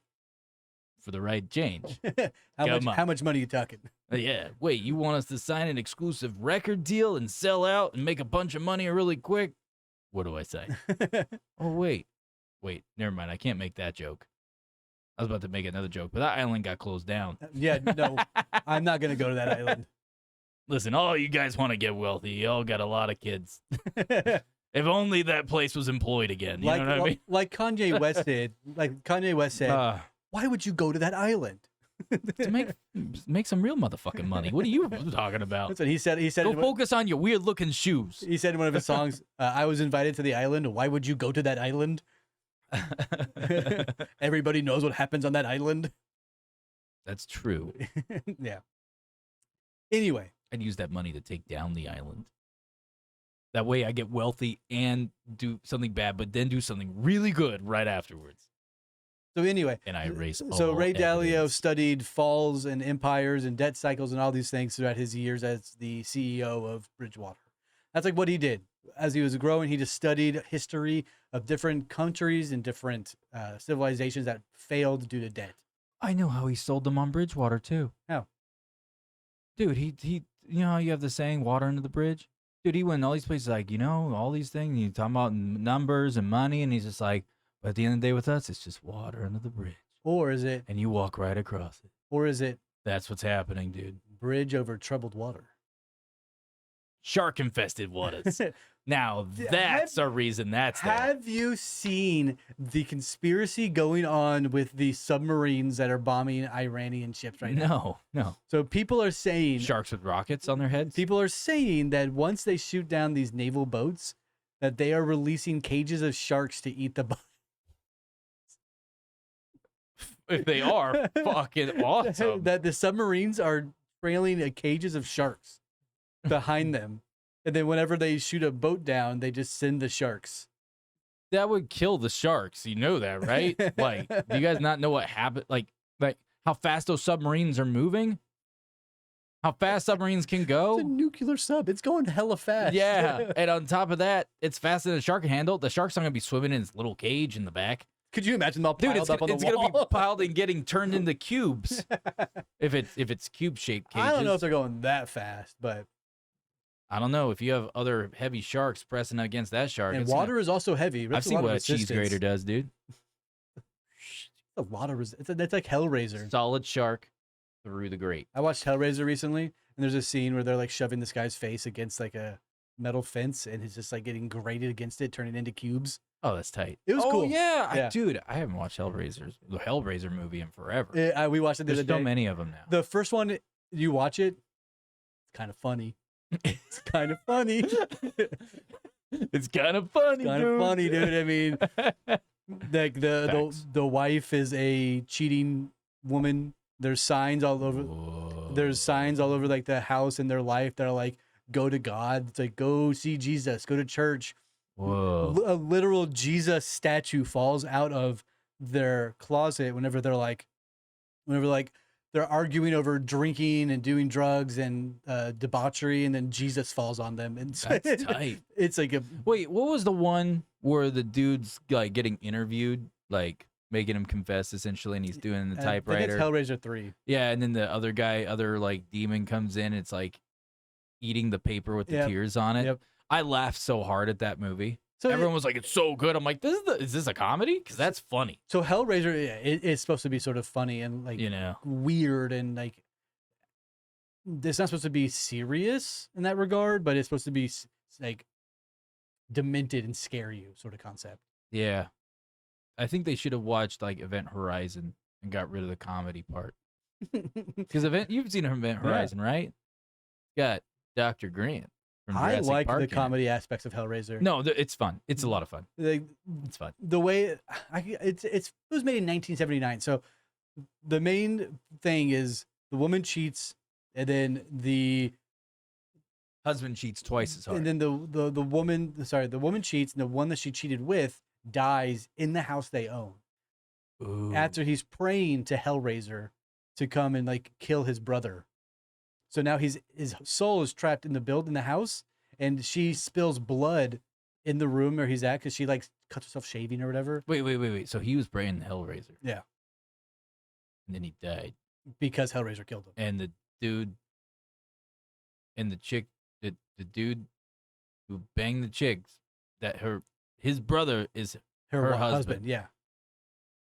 For the right change. How much money are you talking? Yeah. Wait, you want us to sign an exclusive record deal and sell out and make a bunch of money really quick? What do I say? Oh, wait, never mind. I can't make that joke. I was about to make another joke, but that island got closed down. Yeah, no, I'm not going to go to that island. Listen, all you guys want to get wealthy. You all got a lot of kids. If only that place was employed again. You know what I mean? Like Kanye West did. Like Kanye West said, why would you go to that island? To make some real motherfucking money. What are you talking about? That's what he said. He said, go focus on your weird looking shoes. He said in one of his songs, I was invited to the island. Why would you go to that island? Everybody knows what happens on that island. That's true. Yeah. Anyway. I'd use that money to take down the island. That way I get wealthy and do something bad, but then do something really good right afterwards. So anyway. And I erase all So Ray Dalio evidence. studied falls and empires and debt cycles and all these things throughout his years as the CEO of Bridgewater. That's like what he did. As he was growing, he just studied history of different countries and different civilizations that failed due to debt. I know how he sold them on Bridgewater too. How? Dude, he you know how you have the saying water under the bridge? Dude, he went in all these places like, all these things, you talking about numbers and money, and he's just like, but at the end of the day with us, it's just water under the bridge. Or is it? And you walk right across it. Or is it? That's what's happening, dude. Bridge over troubled water. Shark-infested waters. Now, that's a reason that's there. Have you seen the conspiracy going on with the submarines that are bombing Iranian ships right now? No. So people are saying... Sharks with rockets on their heads? People are saying that once they shoot down these naval boats, that they are releasing cages of sharks to eat the boats. If they are, fucking awesome. That the submarines are trailing cages of sharks behind them. And then whenever they shoot a boat down, they just send the sharks. That would kill the sharks. You know that, right? Like, do you guys not know what happened? Like how fast those submarines are moving? How fast submarines can go? It's a nuclear sub. It's going hella fast. Yeah. And on top of that, it's faster than a shark can handle. The shark's not going to be swimming in its little cage in the back. Could you imagine them all piled up on the wall? It's going to be piled and getting turned into cubes. if it's cube-shaped cages. I don't know if they're going that fast, but... I don't know. If you have other heavy sharks pressing against that shark. And water is also heavy. I've seen what a cheese grater does, dude. A lot of it's like Hellraiser. Solid shark through the grate. I watched Hellraiser recently, and there's a scene where they're like shoving this guy's face against like a metal fence, and he's just like getting grated against it, turning into cubes. Oh, that's tight. It was cool. Yeah. Dude, I haven't watched the Hellraiser movie in forever. We watched it the other day. There's so many of them now. The first one, you watch it, it's kind of funny. It's kind of funny. It's kind of funny, Kind of funny, dude. I mean, Like the wife is a cheating woman. There's signs all over. Whoa. There's signs all over like the house and their life that are like, go to God. It's like, go see Jesus. Go to church. Whoa. A literal Jesus statue falls out of their closet whenever they're arguing over drinking and doing drugs and debauchery, and then Jesus falls on them. And That's tight. It's like Wait, what was the one where the dude's like getting interviewed, like making him confess essentially, and he's doing the typewriter? I think it's Hellraiser 3. Yeah, and then the other like demon comes in. It's like eating the paper with the tears on it. Yep. I laughed so hard at that movie. So everyone was like, "It's so good." I'm like, "Is this a comedy?" Because that's funny. So Hellraiser, it's supposed to be sort of funny and like weird, and like it's not supposed to be serious in that regard, but it's supposed to be like demented and scare you sort of concept. Yeah, I think they should have watched like Event Horizon and got rid of the comedy part. Because you've seen Event Horizon, right? Got Dr. Grant. I like Park the comedy aspects of Hellraiser. No, it's fun. It's a lot of fun. Like, it's fun. The way it was made in 1979. So the main thing is the woman cheats, and then the husband cheats twice as hard. And then the woman cheats, and the one that she cheated with dies in the house they own. Ooh. After he's praying to Hellraiser to come and like kill his brother. So now his soul is trapped in the house, and she spills blood in the room where he's at because she like cuts herself shaving or whatever. Wait. So he was praying to Hellraiser. Yeah. And then he died. Because Hellraiser killed him. And the dude and the chick, the dude who banged the chicks, his brother is her husband. Yeah.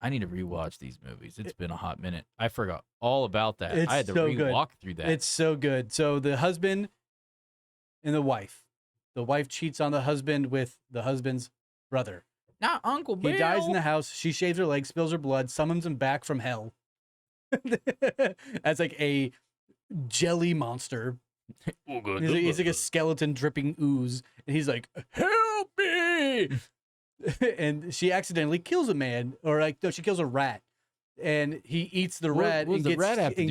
I need to rewatch these movies. It's been a hot minute. I forgot all about that. It's I had to so good. walk through that. It's so good. So the husband and the wife. The wife cheats on the husband with the husband's brother. Not Uncle Bill. He dies in the house. She shaves her leg, spills her blood, summons him back from hell. As like a jelly monster. He's like a skeleton dripping ooze. And he's like, help me! And she accidentally kills a man, or like no, she kills a rat, and he eats the rat and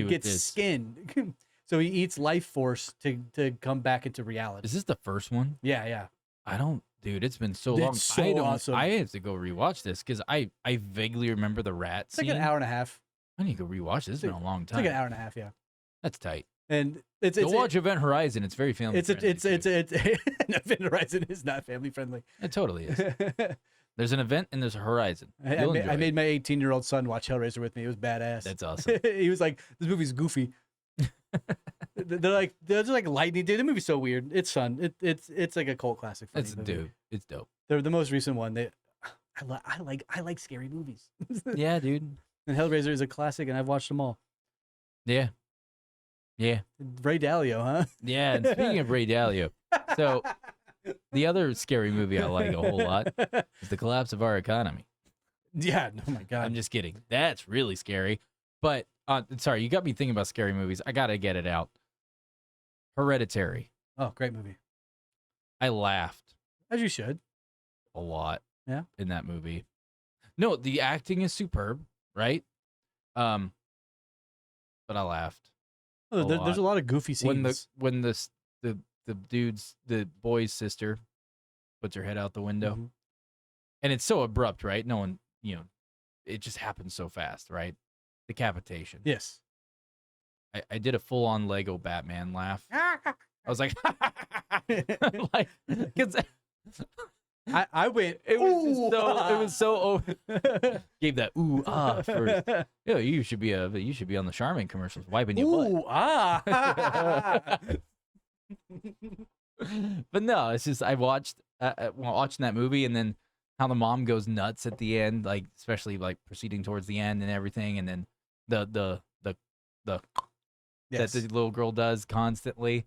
gets skinned. So he eats life force to come back into reality. Is this the first one? Yeah. Dude, it's been so long. So awesome. I have to go rewatch this because I vaguely remember the rat scene. It's like an hour and a half. I need to go rewatch this. It's been a long time. It's like an hour and a half. Yeah, that's tight. And go watch Event Horizon. It's very family friendly. Event Horizon is not family friendly. It totally is. There's an event and there's a Horizon. I made my 18-year-old son watch Hellraiser with me. It was badass. That's awesome. He was like, "This movie's goofy." they're just like lightning. Dude, the movie's so weird. It's fun. It's like a cult classic. It's dope. It's dope. They're the most recent one. I like scary movies. Yeah, dude. And Hellraiser is a classic, and I've watched them all. Yeah. Ray Dalio, huh? Yeah. And speaking of Ray Dalio, so the other scary movie I like a whole lot is The Collapse of Our Economy. Yeah. Oh my God. I'm just kidding. That's really scary. But sorry, you got me thinking about scary movies. I gotta get it out. Hereditary. Oh, great movie. I laughed. As you should. A lot. Yeah. In that movie. No, the acting is superb, right? But I laughed. Oh, there's a lot of goofy scenes. When the boy's sister puts her head out the window. Mm-hmm. And it's so abrupt, right? No one, it just happens so fast, right? Decapitation. Yes. I did a full-on Lego Batman laugh. I was like, I went. It was so. Gave that ooh ah first. You should be on the Charmin commercials wiping your butt. Ooh ah. But no, it's just I watched watching that movie, and then how the mom goes nuts at the end, like especially like proceeding towards the end and everything, and then the yes. that the little girl does constantly.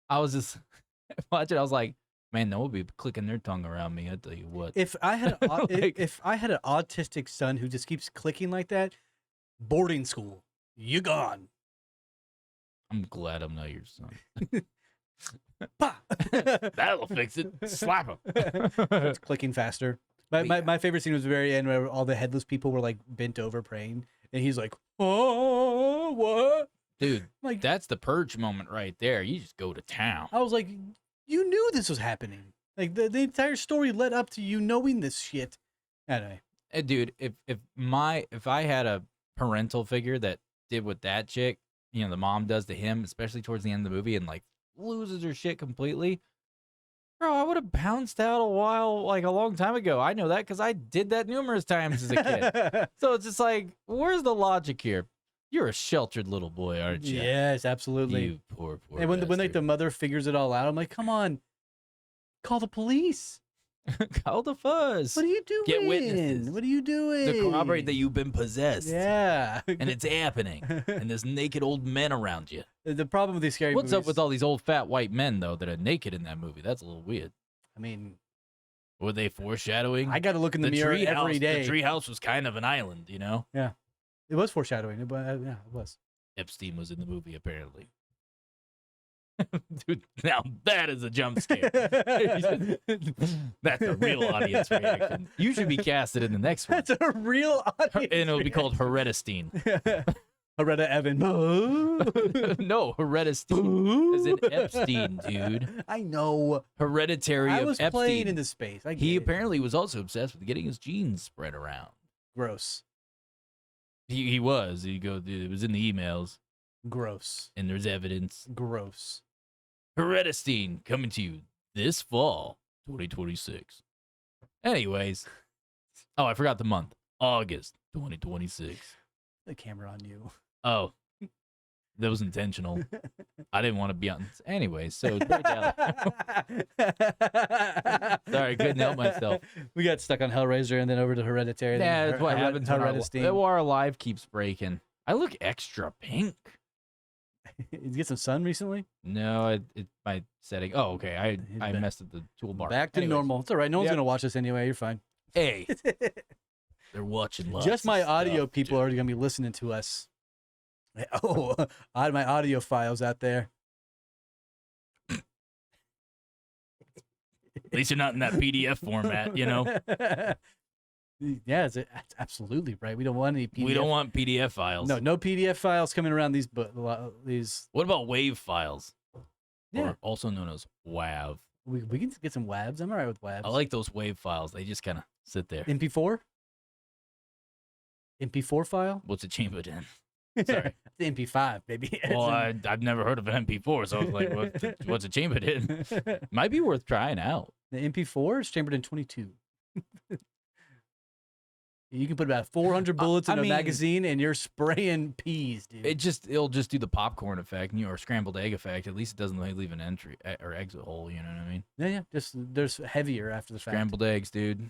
I was just watching. I was like, man, no one would be clicking their tongue around me. I tell you what. If I had if I had an autistic son who just keeps clicking like that, boarding school, you gone. I'm glad I'm not your son. Bah! That'll fix it. Slap him. It's clicking faster. My favorite scene was the very end where all the headless people were like bent over praying, and he's like, "Oh, what?" Dude, Like, that's the purge moment right there. You just go to town. I was like, you knew this was happening. Like the entire story led up to you knowing this shit. Anyway, Dude, if I had a parental figure that did what that chick, the mom does to him, especially towards the end of the movie, and like loses her shit completely, bro, I would have bounced out a long time ago. I know that because I did that numerous times as a kid. So it's just like, where's the logic here? You're a sheltered little boy, aren't you? Yes, absolutely. You poor. And when like bastard. the mother figures it all out, I'm like, come on, call the police. Call the fuzz. What are you doing? Get witnesses. What are you doing? To corroborate that you've been possessed. Yeah. And it's happening. And there's naked old men around you. The problem with these scary What's movies, up with all these old fat white men though that are naked in that movie? That's a little weird. I mean, Were they foreshadowing? I got to look in the mirror every day. The treehouse was kind of an island, Yeah. It was foreshadowing. Yeah, it was. Epstein was in the movie, apparently. Dude, now that is a jump scare. That's a real audience reaction. You should be casted in the next one. That's a real audience. And it'll be called Heredistine. Heretta Evan. No, Heredistine. As in Epstein, dude. I know. Hereditary I of was Epstein. playing into space. I get He it. apparently was also obsessed with getting his genes spread around. Gross. He was. It was in the emails, Gross. and there's evidence. Gross. Heredistine coming to you this fall, 2026. Anyways, I forgot the month. August 2026. The camera on you. Oh, that was intentional. I didn't want to be on. Anyways, so Ray Dalio. Sorry, couldn't help myself. We got stuck on Hellraiser and then over to Hereditary. Yeah, that's what happens when Heredistine. our live keeps breaking. I look extra pink. Did you get some sun recently? No, my setting. Oh, okay. I back. messed with the toolbar. Back to Anyways. normal. It's all right. No one's Yep. going to watch this anyway. You're fine. Hey, they're watching lots Just my of audio stuff, people dude. are going to be listening to us. Oh, my audio files out there. At least you're not in that PDF format, Yeah, it's absolutely right. We don't want any PDF. We don't want PDF files. No PDF files coming around these. What about WAV files? Yeah. Or also known as WAV. We can get some WAVs. I'm all right with WAVs. I like those WAV files. They just kind of sit there. MP4. MP4 file. What's it chambered in? Sorry. The MP5, baby. Well, I've never heard of an MP4, so I was like, what's it chambered in? Might be worth trying out. The MP4 is chambered in 22. You can put about 400 bullets in a magazine, and you're spraying peas, dude. It'll just do the popcorn effect, or scrambled egg effect. At least it doesn't leave an entry or exit hole. You know what I mean? Yeah. Just there's heavier after the fact. Scrambled eggs, dude.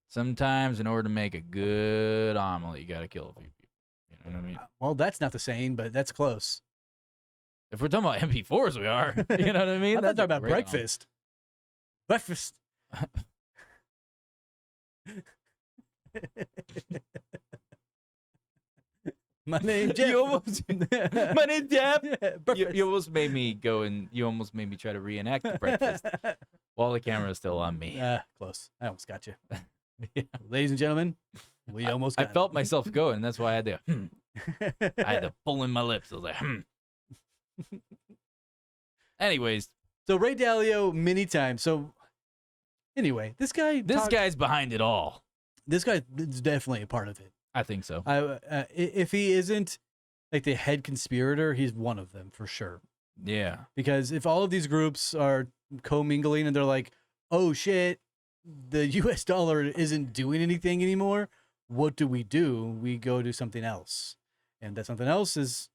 Sometimes, in order to make a good omelet, you gotta kill a few people. You know what I mean? Well, that's not the saying, but that's close. If we're talking about MP4s, we are. You know what I mean? I'm That's talking a about great breakfast. Breakfast. My name's Jeff. My name's Jeff. Breakfast. You almost made me go and you almost made me try to reenact the breakfast while the camera's still on me. Close. I almost got you. Yeah. Ladies and gentlemen, we almost got I felt myself going, and that's why I had to. it. I had to pull in my lips. I was like, Anyways, So Ray Dalio many times. So anyway, this guy's behind it all. This guy is definitely a part of it. I think so. If he isn't like the head conspirator, he's one of them for sure. Yeah. Because if all of these groups are commingling and they're like, oh shit, the US dollar isn't doing anything anymore, what do? We go do something else. And that something else is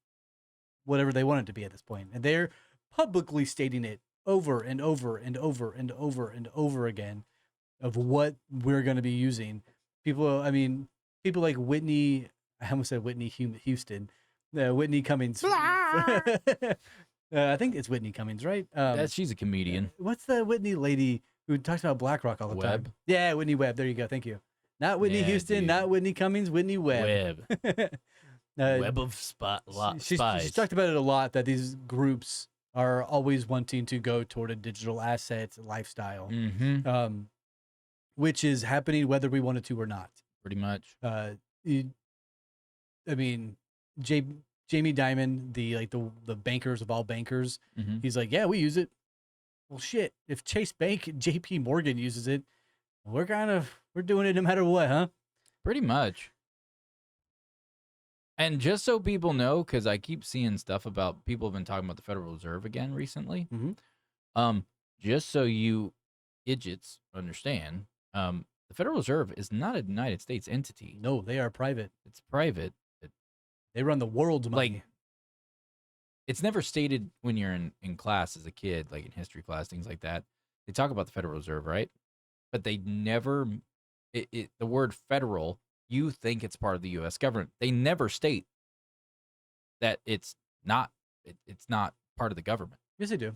whatever they want it to be at this point. And they're publicly stating it over and over and over and over and over again of what we're going to be using. People like Whitney, I almost said Whitney Houston, Whitney Cummings. I think it's Whitney Cummings, right? She's a comedian. What's the Whitney lady who talks about BlackRock all the time? Webb? Yeah, Whitney Webb. There you go. Thank you. Not Whitney Yeah, Houston, dude. not Whitney Cummings, Whitney Webb. Web of spies. She's talked about it a lot, that these groups are always wanting to go toward a digital asset lifestyle. Mm-hmm. which is happening whether we wanted to or not. Pretty much. I mean, Jamie Dimon, the bankers of all bankers, he's like, yeah, we use it. Well, shit. If Chase Bank, JP Morgan uses it, we're doing it no matter what, huh? Pretty much. And just so people know, because I keep seeing stuff about people have been talking about the Federal Reserve again recently. Just so you idiots understand, the Federal Reserve is not a United States entity. No, they are private. It's private. They run the world's money. Like, it's never stated when you're in class as a kid, like in history class, things like that. They talk about the Federal Reserve, right? But they never, the word federal, you think it's part of the U.S. government. They never state that it's not part of the government. Yes, they do.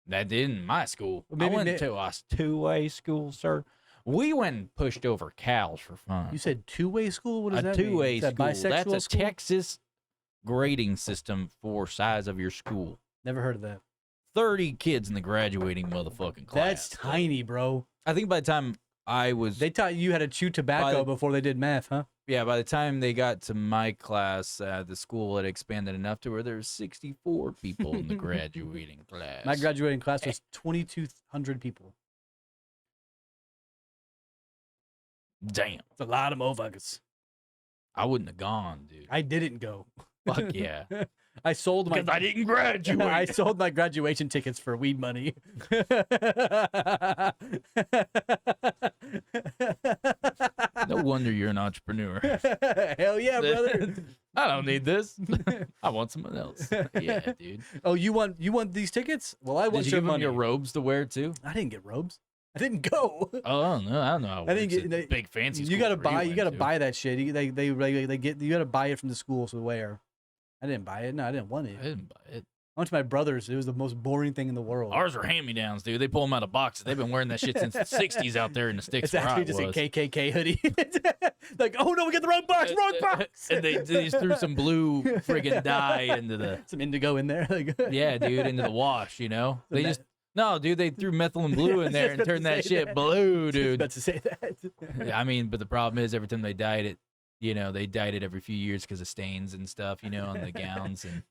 That did in my school. Well, I went to a two-way school, sir. We went and pushed over cows for fun. You said two-way school? What does that mean? A two-way school. Bisexual That's a school? Texas grading system for size of your school. Never heard of that. 30 kids in the graduating motherfucking class. That's tiny, bro. I think by the time I was... They taught you how to chew tobacco before they did math, huh? Yeah, by the time they got to my class, the school had expanded enough to where there were 64 people in the graduating class. My graduating class was 2,200 people. Damn. It's a lot of motherfuckers. I wouldn't have gone, dude. I didn't go. Fuck yeah. I sold my... Because I didn't graduate. I sold my graduation tickets for weed money. No wonder you're an entrepreneur. Hell yeah, brother. I don't need this. I want someone else. Yeah, dude. Oh, you want these tickets? Well, I want Did you your give them money. your robes to wear too? I didn't get robes. I didn't go. Oh, I don't know. I didn't get big fancy. You gotta buy. You gotta to. buy that shit. You gotta buy it from the school to wear. I didn't buy it. No, I didn't want it. I didn't buy it. I went to my brother's. It was the most boring thing in the world. Ours are hand-me-downs, dude. They pull them out of boxes. They've been wearing that shit since the 60s out there in the sticks. It's actually just a KKK hoodie. Like, oh no, we got the wrong box. Wrong box. And they just threw some blue friggin' dye into the... Some indigo in there. Like, yeah, dude, into the wash, you know? They just... No, dude, they threw methylene blue in there and turned that shit blue, dude. About to say that. Yeah, I mean, but the problem is every time they dyed it, you know, they dyed it every few years because of stains and stuff, you know, on the gowns. And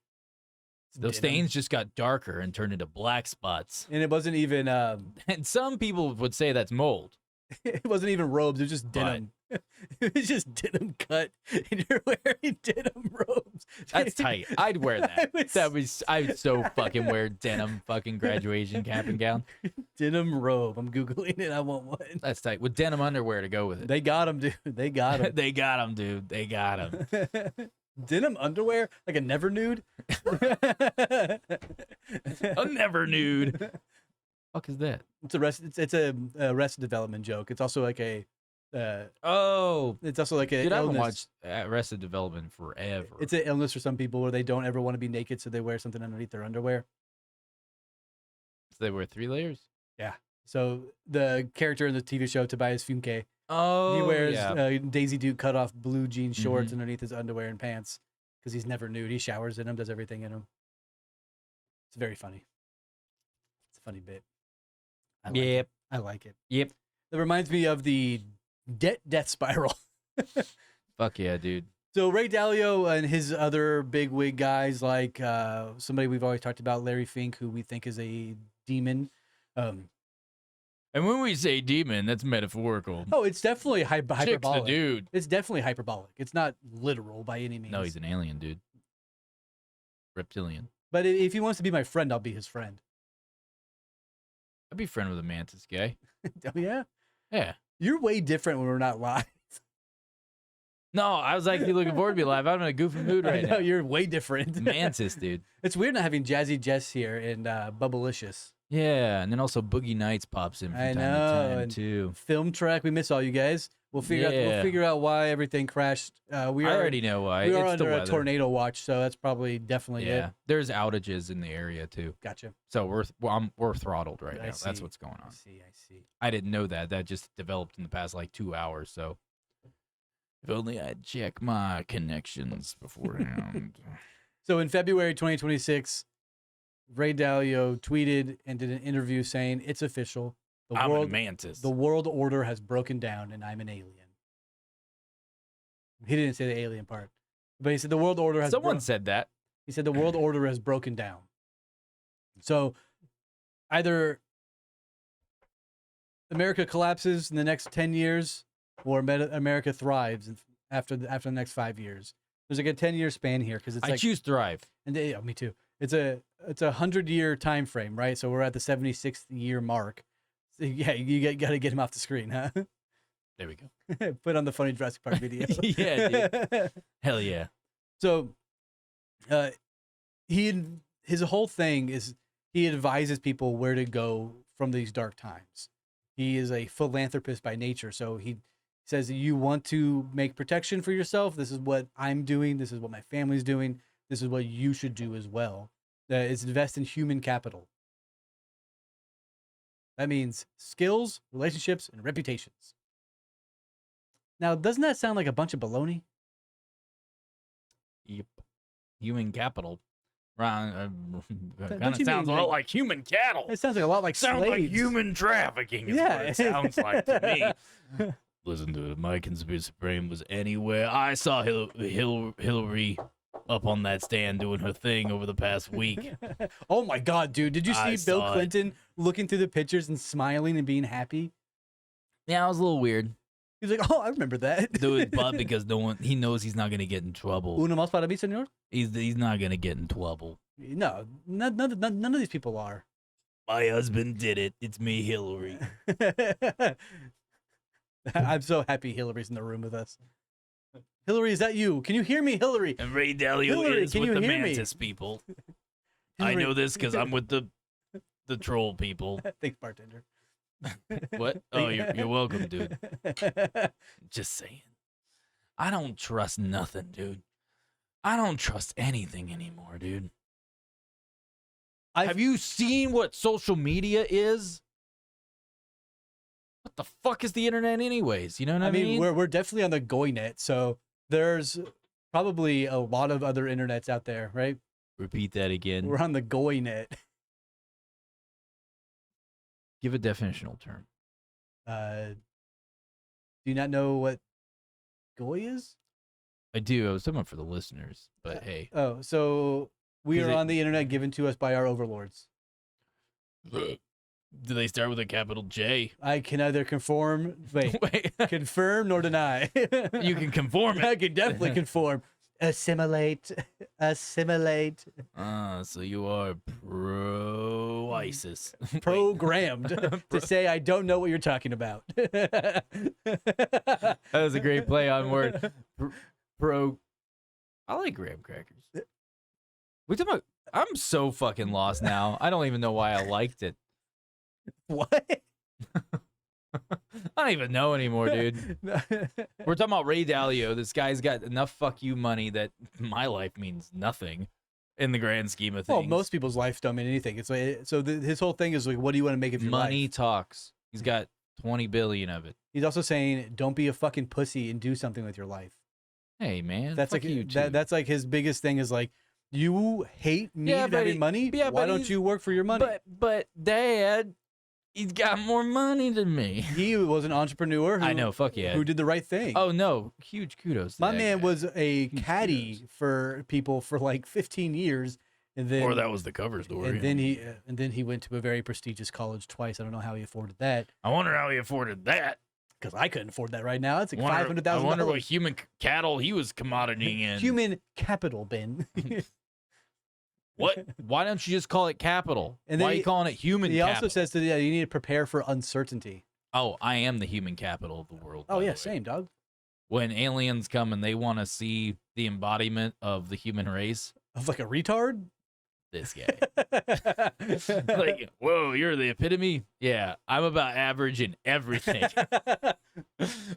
those stains just got darker and turned into black spots. And it wasn't even... And some people would say that's mold. It wasn't even robes. It was just denim. It was just denim cut, and you're wearing denim robes. That's tight. I'd wear that. I would so fucking wear denim fucking graduation cap and gown. Denim robe. I'm Googling it. I want one. That's tight. With denim underwear to go with it. They got him, dude. They got him. They got him, dude. They got him. Denim underwear? Like a never nude? A never nude. Fuck is that? It's a Arrested Development joke. It's also like a it's also like a dude, I haven't illness. watched Arrested Development forever. It's an illness for some people where they don't ever want to be naked, so they wear something underneath their underwear. So they wear 3 layers? Yeah. So the character in the TV show, Tobias Funke, he wears Daisy Duke cut off blue jean shorts underneath his underwear and pants because he's never nude. He showers in them, does everything in them. It's very funny. It's a funny bit. I like it. Yep. That reminds me of the death spiral. Fuck yeah, dude. So Ray Dalio and his other big wig guys, like somebody we've always talked about, Larry Fink, who we think is a demon. And when we say demon, that's metaphorical. Oh, it's definitely hyperbolic. The dude. It's definitely hyperbolic. It's not literal by any means. No, he's an alien, dude. Reptilian. But if he wants to be my friend, I'll be his friend. I'd be friend with a mantis guy. Oh, yeah? Yeah. You're way different when we're not live. No, I was actually looking forward to be live. I'm in a goofy mood right now. You're way different. Mantis, dude. It's weird not having Jazzy Jess here and Bubblicious. Yeah, and then also Boogie Nights pops in from time to time, too. Film Track, we miss all you guys. We'll figure out why everything crashed. I already know why. We are under a tornado watch, so that's probably definitely it. There's outages in the area too. Gotcha. So we're throttled right now. That's what's going on. I see. I didn't know that. That just developed in the past like 2 hours. So if only I'd check my connections beforehand. So in February 2026, Ray Dalio tweeted and did an interview saying it's official. I'm a mantis. The world order has broken down, and I'm an alien. He didn't say the alien part, but he said the world order has. Someone said that. He said the world order has broken down. So, either America collapses in the next 10 years, or America thrives after the next 5 years. There's like a 10-year span here because it's I like choose thrive. And yeah, me too. It's a 100-year time frame, right? So we're at the 76th year mark. So yeah, you got to get him off the screen, huh? There we go. Put on the funny Jurassic Park video. Yeah, dude. Hell yeah. So, his whole thing is he advises people where to go from these dark times. He is a philanthropist by nature, so he says you want to make protection for yourself. This is what I'm doing. This is what my family's doing. This is what you should do as well. Is invest in human capital. That means skills, relationships, and reputations. Now, doesn't that sound like a bunch of baloney? Yep. Human capital. Kind of you sounds a mean, lot like- like human cattle. It sounds like a lot like Sounds like slaves. human trafficking is Yeah. what it sounds like to me. Listen to it. My conspiracy brain was anywhere. I saw Hillary up on that stand doing her thing over the past week. Oh my God, dude. Did you I see Bill saw it. Clinton looking through the pictures and smiling and being happy? Yeah, it was a little weird. He's like, oh, I remember that. Dude, but because he knows he's not gonna get in trouble. Uno más para mí, señor? He's not gonna get in trouble. No, none of these people are. My husband did it. It's me, Hillary. I'm so happy Hillary's in the room with us. Hillary, is that you? Can you hear me, Hillary? And Ray Dalio Hillary, is can with you the hear me? Mantis people. I Hillary- know this because I'm with the troll people. Thanks, bartender. What? Oh, you're welcome, dude. Just saying. I don't trust nothing, dude. I don't trust anything anymore, dude. Have you seen what social media is? What the fuck is the internet anyways? You know what I mean? we're definitely on the GoyNet, so there's probably a lot of other internets out there, right? Repeat that again. We're on the GoyNet. Give a definitional term. Do you not know what Goy is? I do. I was talking about for the listeners, but hey. Oh, so we Is are it- on the internet given to us by our overlords. Do they start with a capital J? I can neither confirm, Wait. confirm nor deny. You can conform I it. can definitely conform. Assimilate. So you are pro-ISIS. Programmed to say I don't know what you're talking about. That was a great play on word. Pro. I like graham crackers. We talking about? I'm so fucking lost now. I don't even know why I liked it. What? I don't even know anymore, dude. We're talking about Ray Dalio. This guy's got enough fuck you money that my life means nothing in the grand scheme of things. Well, most people's lives don't mean anything. It's like his whole thing is like, what do you want to make of your money life? talks. He's got 20 billion of it. He's also saying, don't be a fucking pussy and do something with your life. Hey man, That's fuck like you too. that's like his biggest thing is like, you hate me Yeah, but having money. yeah, Why but don't he's- you work for your money? But Dad, he's got more money than me. He was an entrepreneur. Who, I know, fuck yeah. Who did the right thing? Oh no, huge kudos. To my that man guy. was a Huge caddy kudos. for people for like 15 years, and then Or that was the cover story. and then he went to a very prestigious college twice. I don't know how he afforded that I wonder how he afforded that. because I couldn't afford that right now. It's like I $500,000. wonder what human cattle he was commoditying in. Human capital, Ben. What? Why don't you just call it capital? And Why then are you calling it human He capital? also says that you need to prepare for uncertainty. Oh, I am the human capital of the world. Oh by the yeah, way. same dog. When aliens come and they want to see the embodiment of the human race, Of like a retard. this guy. Like, whoa, you're the epitome? Yeah, I'm about average in everything.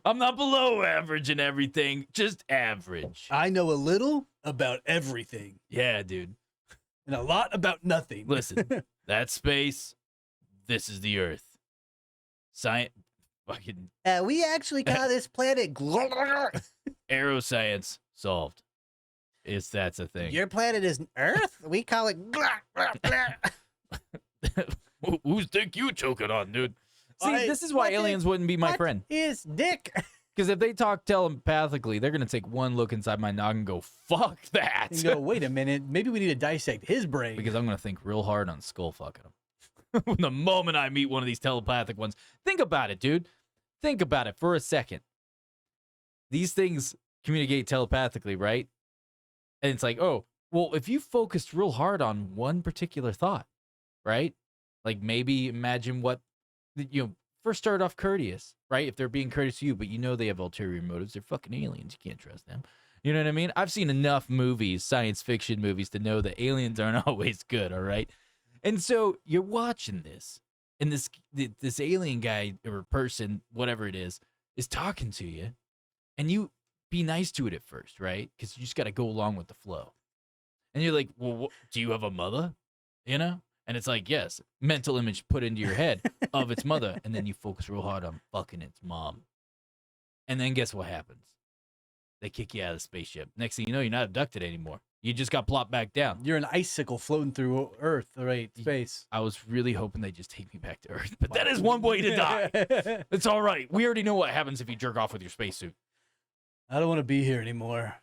I'm not below average in everything, just average. I know a little about everything Yeah, dude. and a lot about nothing. Listen, that's space. This is the Earth. Science, fucking We actually call this planet. aeroscience solved. That's a thing. Your planet is Earth. We call it. Whose dick you choking on, dude? See, this is why aliens wouldn't be my friend. Is dick. Because if they talk telepathically, they're gonna take one look inside my noggin and go, "Fuck that." And go, wait a minute, maybe we need to dissect his brain. Because I'm gonna think real hard on skull fucking him. The moment I meet one of these telepathic ones, think about it, dude. Think about it for a second. These things communicate telepathically, right? And it's like, oh, well, if you focused real hard on one particular thought, right? Like maybe imagine what, first start off courteous, right? If they're being courteous to you, but you know they have ulterior motives, they're fucking aliens. You can't trust them. You know what I mean? I've seen enough movies, science fiction movies, to know that aliens aren't always good, all right? And so you're watching this, and this alien guy or person, whatever it is talking to you, and you be nice to it at first, right? Because you just got to go along with the flow. And you're like, well, do you have a mother? You know? And it's like, yes, mental image put into your head of its mother, and then you focus real hard on fucking its mom. And then guess what happens? They kick you out of the spaceship. Next thing you know, you're not abducted anymore. You just got plopped back down. You're an icicle floating through Earth, right? Space. I was really hoping they'd just take me back to Earth, but that is one way to die. It's all right. We already know what happens if you jerk off with your spacesuit. I don't want to be here anymore.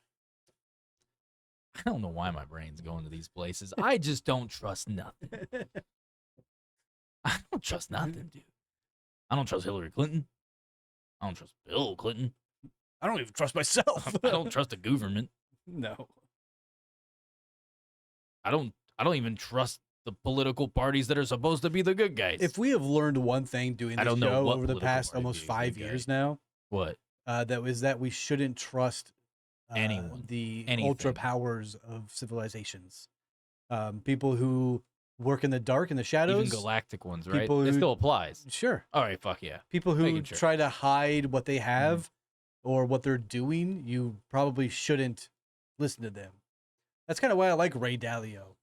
I don't know why my brain's going to these places. I just don't trust nothing. I don't trust nothing, dude. I don't trust Hillary Clinton. I don't trust Bill Clinton. I don't even trust myself. I don't trust the government. No. I don't even trust the political parties that are supposed to be the good guys. If we have learned one thing doing this show over the past almost 5 years now, what? That we shouldn't trust anyone, anything. Ultra powers of civilizations, people who work in the dark, in the shadows, even galactic ones, right? It still applies. Sure. All right, fuck yeah. People who try to hide what they have or what they're doing, you probably shouldn't listen to them. That's kind of why I like Ray Dalio.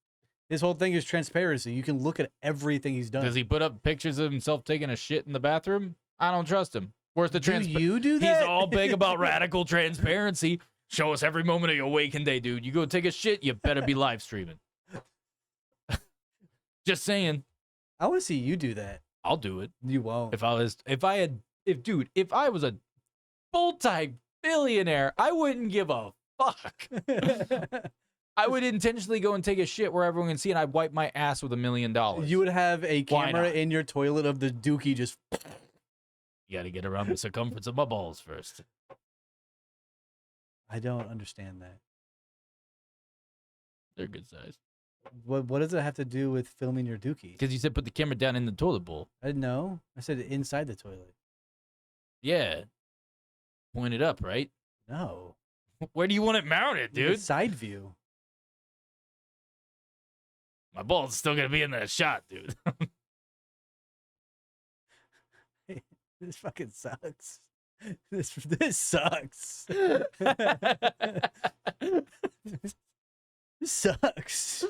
His whole thing is transparency. You can look at everything he's done. Does he put up pictures of himself taking a shit in the bathroom? I don't trust him. Where's the transparency? Do you do that? He's all big about radical transparency. Show us every moment of your waking day, dude. You go take a shit, you better be live streaming. Just saying. I want to see you do that. I'll do it. You won't. If I was a multi-billionaire, I wouldn't give a fuck. I would intentionally go and take a shit where everyone can see, and I'd wipe my ass with $1 million. You would have a camera in your toilet of the dookie just. You got to get around the circumference of my balls first. I don't understand that. They're good size. What does it have to do with filming your dookie? Because you said put the camera down in the toilet bowl. I didn't know. I said inside the toilet. Yeah. Point it up, right? No. Where do you want it mounted, dude? Side view. My ball's still going to be in that shot, dude. This fucking sucks. This sucks. This sucks.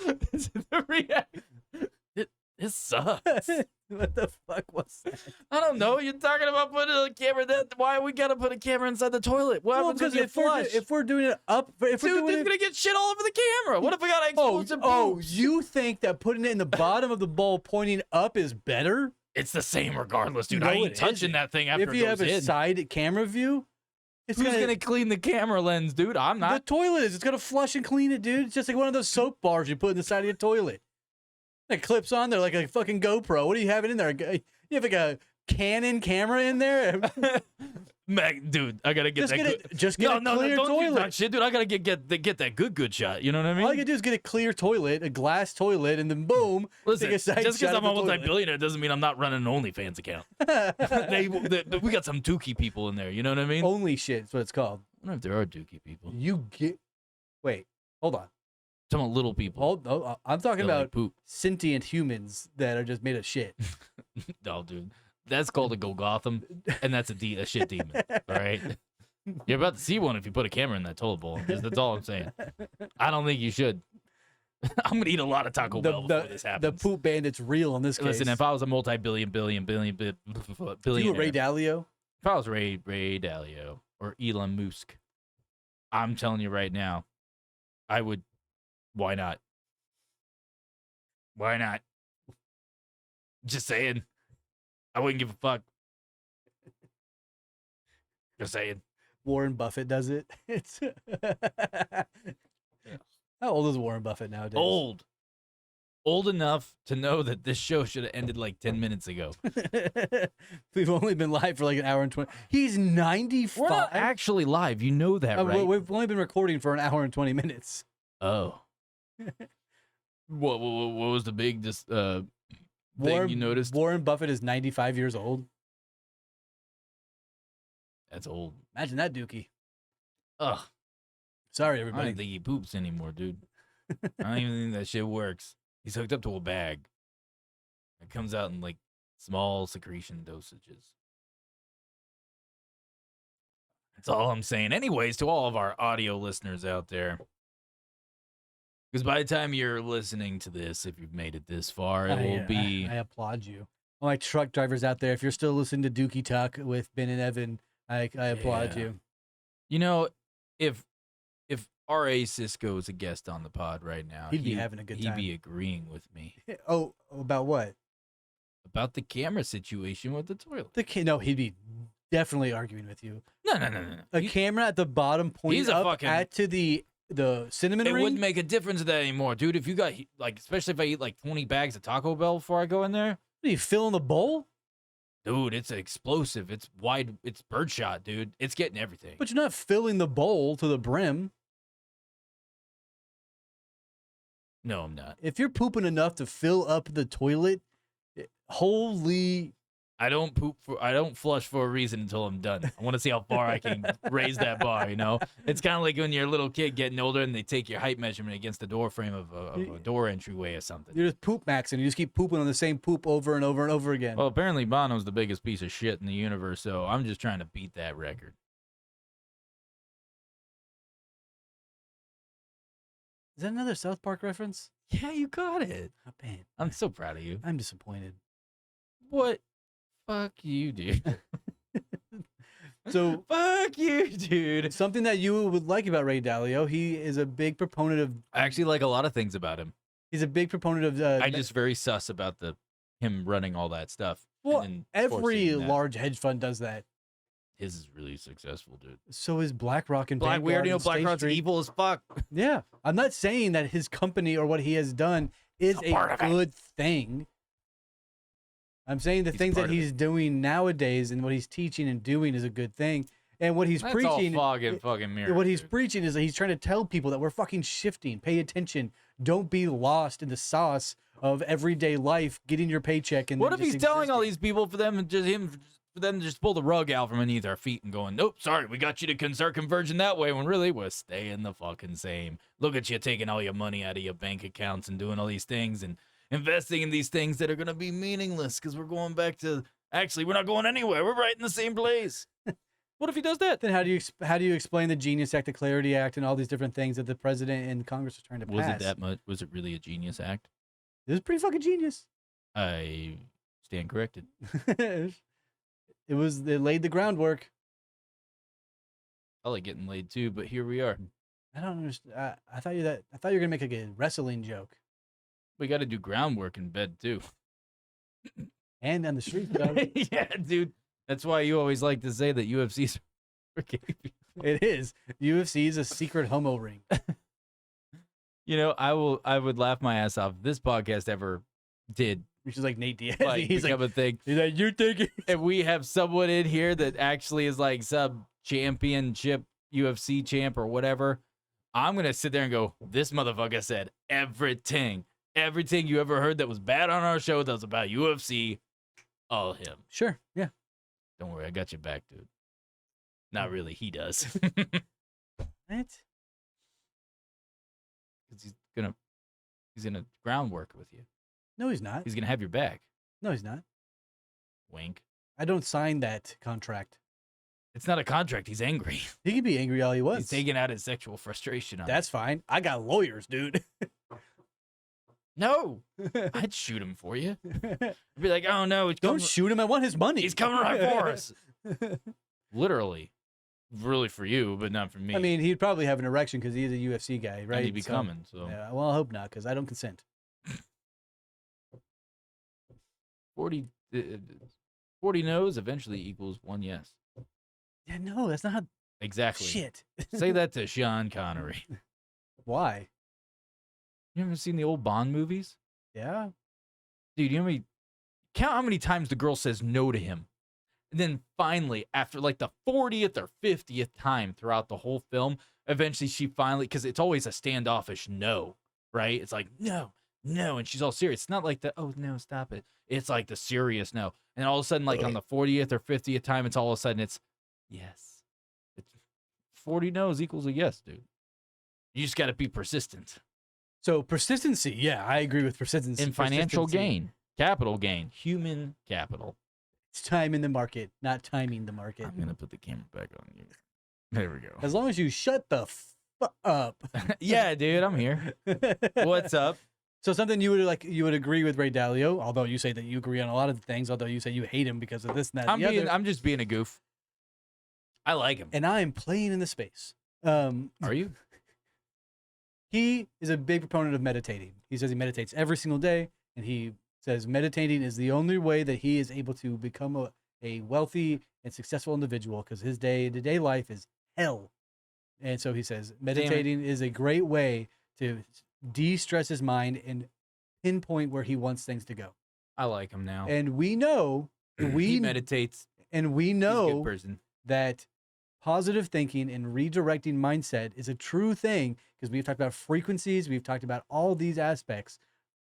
This sucks. What the fuck was that? I don't know. You're talking about putting a camera there. Why we gotta put a camera inside the toilet? What happens if you flush? If we're doing it up, if dude, we're doing gonna get shit all over the camera. What if we got explosive boobs? You think that putting it in the bottom of the bowl pointing up is better? It's the same regardless, dude. I ain't touching that thing after it goes in. If you have a side camera view, who's gonna clean the camera lens, dude? I'm not. The toilet is. It's gonna flush and clean it, dude. It's just like one of those soap bars you put in the side of your toilet. It clips on there like a fucking GoPro. What do you have in there? You have like a Canon camera in there? Dude, I gotta get just get a clear don't toilet. Do that shit, dude. I gotta get that good shot. You know what I mean? All you gotta do is get a clear toilet, a glass toilet, and then boom. Listen, take a side just shot because I'm of a the toilet. multi-billionaire doesn't mean I'm not running an OnlyFans account. We got some dookie people in there. You know what I mean? Only shit. That's what it's called. I don't know if there are dookie people. Wait, hold on. Some little people. I'm talking about poop. sentient humans that are just made of shit. No, dude. That's called a Go Gotham, and that's a shit demon. All right? You're about to see one if you put a camera in that toilet bowl. That's all I'm saying. I don't think you should. I'm going to eat a lot of Taco Bell before this happens. The poop bandit's real in this case. Listen, if I was a multi-billion, you billionaire. Ray Dalio? If I was Ray Dalio or Elon Musk, I'm telling you right now, I would. Why not? Why not? Just saying. I wouldn't give a fuck. Just saying. Warren Buffett does it. It's How old is Warren Buffett nowadays? Old enough to know that this show should have ended like 10 minutes ago. We've only been live for like an hour and 20. He's 95. We're not actually live. You know that, right? We've only been recording for an hour and 20 minutes. Oh. What was the big thing you noticed? Warren Buffett is 95 years old. That's old. Imagine that, Dookie. Ugh. Sorry, I everybody. don't think he poops anymore, dude. I don't even think that shit works. He's hooked up to a bag. It comes out in like small secretion dosages. That's all I'm saying. Anyways, to all of our audio listeners out there, because by the time you're listening to this, if you've made it this far, it will be. I applaud you. All my truck drivers out there, if you're still listening to Dookie Talk with Ben and Evan, I applaud you. You know, if R.A. Cisco is a guest on the pod right now, he'd be having a good time. He'd be agreeing with me. Oh, about what? About the camera situation with the toilet. No, he'd be definitely arguing with you. No. A camera at the bottom pointing up to the cinnamon ring? It wouldn't make a difference of that anymore, dude. If you got, like, especially if I eat like 20 bags of Taco Bell before I go in there. What, are you filling the bowl? Dude, it's explosive. It's wide. It's birdshot, dude. It's getting everything. But you're not filling the bowl to the brim. No, I'm not. If you're pooping enough to fill up the toilet, holy... I don't flush for a reason until I'm done. I want to see how far I can raise that bar, you know? It's kind of like when you're a little kid getting older and they take your height measurement against the door frame of a door entryway or something. You're just poop maxing. You just keep pooping on the same poop over and over and over again. Well, apparently Bono's the biggest piece of shit in the universe, so I'm just trying to beat that record. Is that another South Park reference? Yeah, you got it. Oh, man. I'm so proud of you. I'm disappointed. What? Fuck you, dude. So fuck you, dude. Something that you would like about Ray Dalio, he is a big proponent of... I actually like a lot of things about him. He's a big proponent of... I just very sus about him running all that stuff. Well, every large hedge fund does that. His is really successful, dude. So is BlackRock and Vanguard. We already know and State BlackRock's Street. evil as fuck. Yeah. I'm not saying that his company or what he has done is a good thing. I'm saying the things that he's doing nowadays and what he's teaching and doing is a good thing. And what he's preaching, all fog and fucking mirror. What he's preaching is that he's trying to tell people that we're fucking shifting. Pay attention. Don't be lost in the sauce of everyday life, getting your paycheck. And what if he's telling all these people for them to just pull the rug out from underneath our feet and going, nope, sorry, we got you to start converging that way when really we're staying the fucking same. Look at you taking all your money out of your bank accounts and doing all these things and investing in these things that are going to be meaningless because we're going back to, actually, we're not going anywhere. We're right in the same place. What if he does that? Then how do you explain the Genius Act, the Clarity Act, and all these different things that the president and Congress are trying to pass? Was it that much? Was it really a genius act? It was pretty fucking genius. I stand corrected. It laid the groundwork. I like getting laid too, but here we are. I don't understand. I thought you were gonna make like a wrestling joke. We got to do groundwork in bed too. And on the street, dog. Yeah, dude. That's why you always like to say that UFC's for gay people. It is. UFC is a secret homo ring. You know, I would laugh my ass off if this podcast ever did. Which is like Nate Diaz. He's become a thing. He's like, you think it? If we have someone in here that actually is like sub championship UFC champ or whatever, I'm gonna sit there and go, this motherfucker said everything you ever heard that was bad on our show that was about UFC, all him. Sure, yeah. Don't worry, I got your back, dude. Not really, he does. What? Because he's gonna groundwork with you. No, he's not. He's gonna have your back. No, he's not. Wink. I don't sign that contract. It's not a contract. He's angry. He can be angry all he wants. He's taking out his sexual frustration on That's fine. I got lawyers, dude. No, I'd shoot him for you. I'd be like, oh no, don't shoot him. I want his money. He's coming right for us. Literally, really for you, but not for me. I mean, he'd probably have an erection because he's a UFC guy, right? And he'd be coming. So yeah, well, I hope not because I don't consent. 40 no's eventually equals 1 yes. Yeah, no, that's not Exactly. shit. Say that to Sean Connery. Why? You ever seen the old Bond movies? Yeah. Dude, you know count how many times the girl says no to him. And then finally, after like the 40th or 50th time throughout the whole film, eventually she finally, because it's always a standoffish no, right? It's like, no, no. And she's all serious. It's not like the, oh, no, stop it. It's like the serious no. And all of a sudden, like on the 40th or 50th time, it's all of a sudden, it's yes. It's 40 no's equals a yes, dude. You just got to be persistent. So persistency. Yeah, I agree with persistency. In financial gain, capital gain, human capital. It's time in the market, not timing the market. I'm going to put the camera back on you. There we go. As long as you shut the up. Yeah, dude, I'm here. What's up? So something you would agree with Ray Dalio, although you say that you agree on a lot of things, although you say you hate him because of this and that. I'm just being a goof. I like him. And I'm playing in the space. Are you? He is a big proponent of meditating. He says he meditates every single day, and he says meditating is the only way that he is able to become a wealthy and successful individual, because his day-to-day life is hell. And so he says meditating is a great way to de-stress his mind and pinpoint where he wants things to go. I like him now. And we know he meditates. And we know He's a good person. that positive thinking and redirecting mindset is a true thing, because we've talked about frequencies, we've talked about all these aspects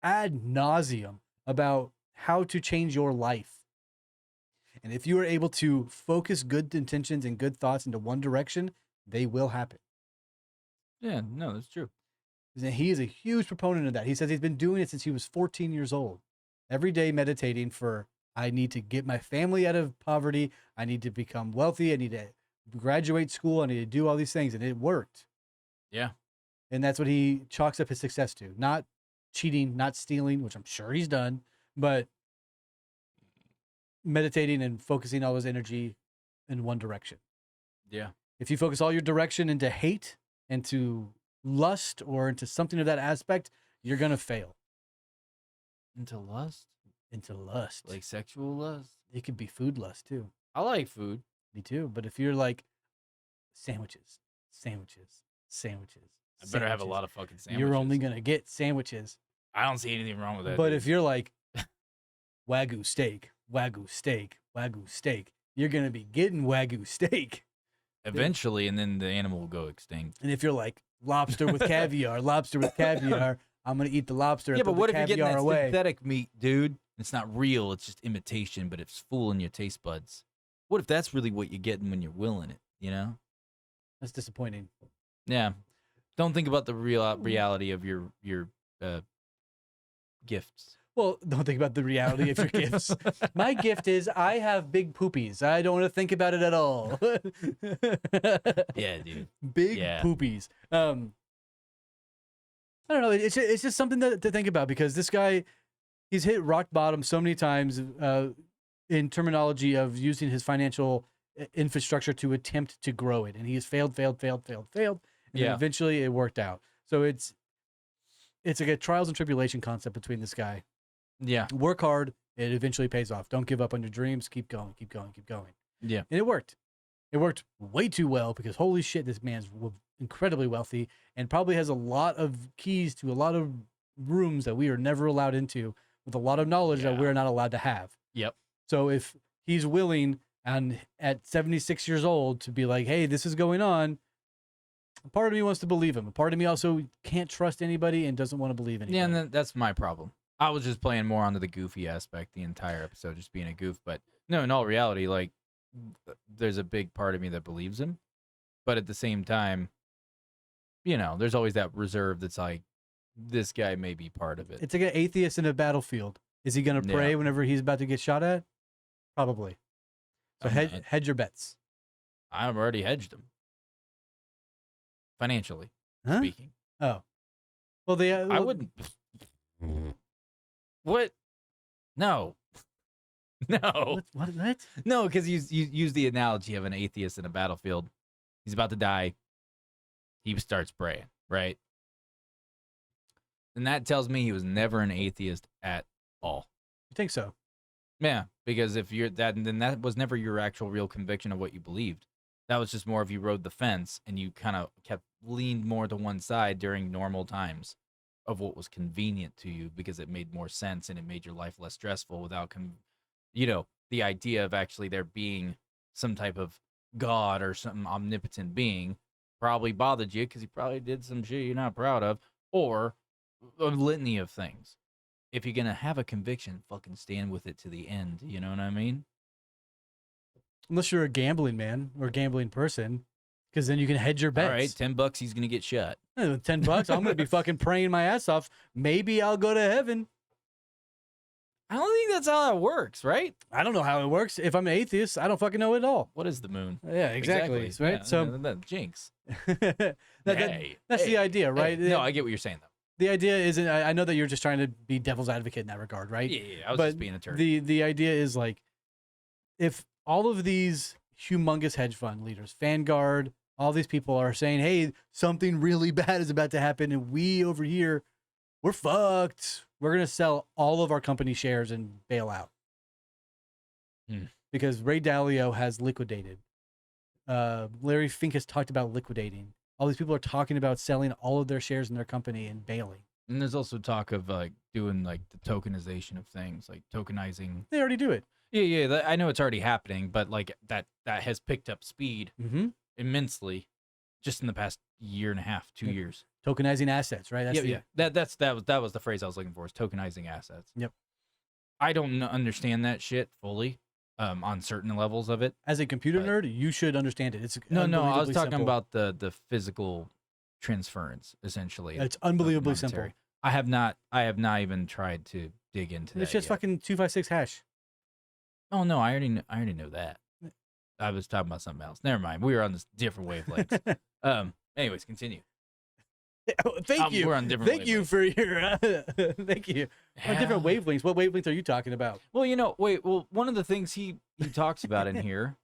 ad nauseum about how to change your life. And if you are able to focus good intentions and good thoughts into one direction, they will happen. Yeah, no, that's true. He is a huge proponent of that. He says he's been doing it since he was 14 years old. Every day meditating for, I need to get my family out of poverty. I need to become wealthy. I need to graduate school. I need to do all these things. And it worked. Yeah. And that's what he chalks up his success to. Not cheating, not stealing, which I'm sure he's done, but meditating and focusing all his energy in one direction. Yeah. If you focus all your direction into hate, into lust, or into something of that aspect, you're going to fail. Into lust? Into lust. Like sexual lust? It could be food lust too. I like food. Me too. But if you're like sandwiches, sandwiches, sandwiches. I better have a lot of fucking sandwiches. You're only going to get sandwiches. I don't see anything wrong with that. But dude. if you're like Wagyu steak, Wagyu steak, Wagyu steak, you're going to be getting Wagyu steak. Eventually, and then the animal will go extinct. And if you're like lobster with caviar, lobster with caviar, I'm going to eat the lobster and Yeah, but put what the if you're getting caviar that away. synthetic meat, dude? It's not real. It's just imitation, but it's fooling your taste buds. What if that's really what you're getting when you're willing it, you know? That's disappointing. Yeah. Don't think about the reality of your gifts. Well, don't think about the reality of your gifts. My gift is I have big poopies. I don't want to think about it at all. Yeah, dude. Big poopies. I don't know. It's just something to think about, because this guy, he's hit rock bottom so many times in terminology of using his financial infrastructure to attempt to grow it. And he has failed. And then eventually it worked out. So it's like a trials and tribulation concept between this guy. Yeah. Work hard. It eventually pays off. Don't give up on your dreams. Keep going. Yeah. And it worked. It worked way too well, because holy shit, this man's incredibly wealthy and probably has a lot of keys to a lot of rooms that we are never allowed into, with a lot of knowledge that we're not allowed to have. Yep. So if he's willing, and at 76 years old, to be like, hey, this is going on, a part of me wants to believe him. A part of me also can't trust anybody and doesn't want to believe anybody. Yeah, and that's my problem. I was just playing more onto the goofy aspect the entire episode, just being a goof. But no, in all reality, like, there's a big part of me that believes him. But at the same time, you know, there's always that reserve that's like, this guy may be part of it. It's like an atheist in a battlefield. Is he going to pray whenever he's about to get shot at? Probably. So hedge your bets. I've already hedged him. Financially speaking. Oh. Well, I wouldn't. What? No. No. What? No, because you use the analogy of an atheist in a battlefield. He's about to die. He starts praying, right? And that tells me he was never an atheist at all. You think so? Yeah, because if you're that, then that was never your actual real conviction of what you believed. That was just more of you rode the fence and you kind of kept leaned more to one side during normal times of what was convenient to you because it made more sense and it made your life less stressful without, the idea of actually there being some type of God or some omnipotent being probably bothered you because he probably did some shit you're not proud of, or a litany of things. If you're gonna have a conviction, fucking stand with it to the end. You know what I mean? Unless you're a gambling man or a gambling person, because then you can hedge your bets. All right, $10, he's gonna get shot. With $10, I'm gonna be fucking praying my ass off. Maybe I'll go to heaven. I don't think that's how that works, right? I don't know how it works. If I'm an atheist, I don't fucking know it at all. What is the moon? Yeah, exactly. Right. Yeah, So that jinx. That's the idea, right? No, I get what you're saying though. The idea isn't. I know that you're just trying to be devil's advocate in that regard, right? Yeah, I was just being a turd. The idea is like, if all of these humongous hedge fund leaders, Vanguard, all these people are saying, "Hey, something really bad is about to happen," and we over here, we're fucked. We're gonna sell all of our company shares and bail out because Ray Dalio has liquidated. Larry Fink has talked about liquidating. All these people are talking about selling all of their shares in their company and bailing. And there's also talk of like doing like the tokenization of things, like tokenizing. They already do it. Yeah. I know it's already happening, but like that has picked up speed immensely, just in the past year and a half, 2 years. Tokenizing assets, right? That's That was the phrase I was looking for, is tokenizing assets. Yep. I don't understand that shit fully, on certain levels of it. As a computer nerd, you should understand it. It's no. I was talking simple. about the physical transference, essentially. It's unbelievably simple. I have not even tried to dig into that. It's just fucking 256 hash. Oh no, I already know that. I was talking about something else. Never mind. We were on this different wavelengths. Anyways, continue. Thank you. We're on different Thank you for your thank you. On different wavelengths. What wavelengths are you talking about? Well, one of the things he talks about in here,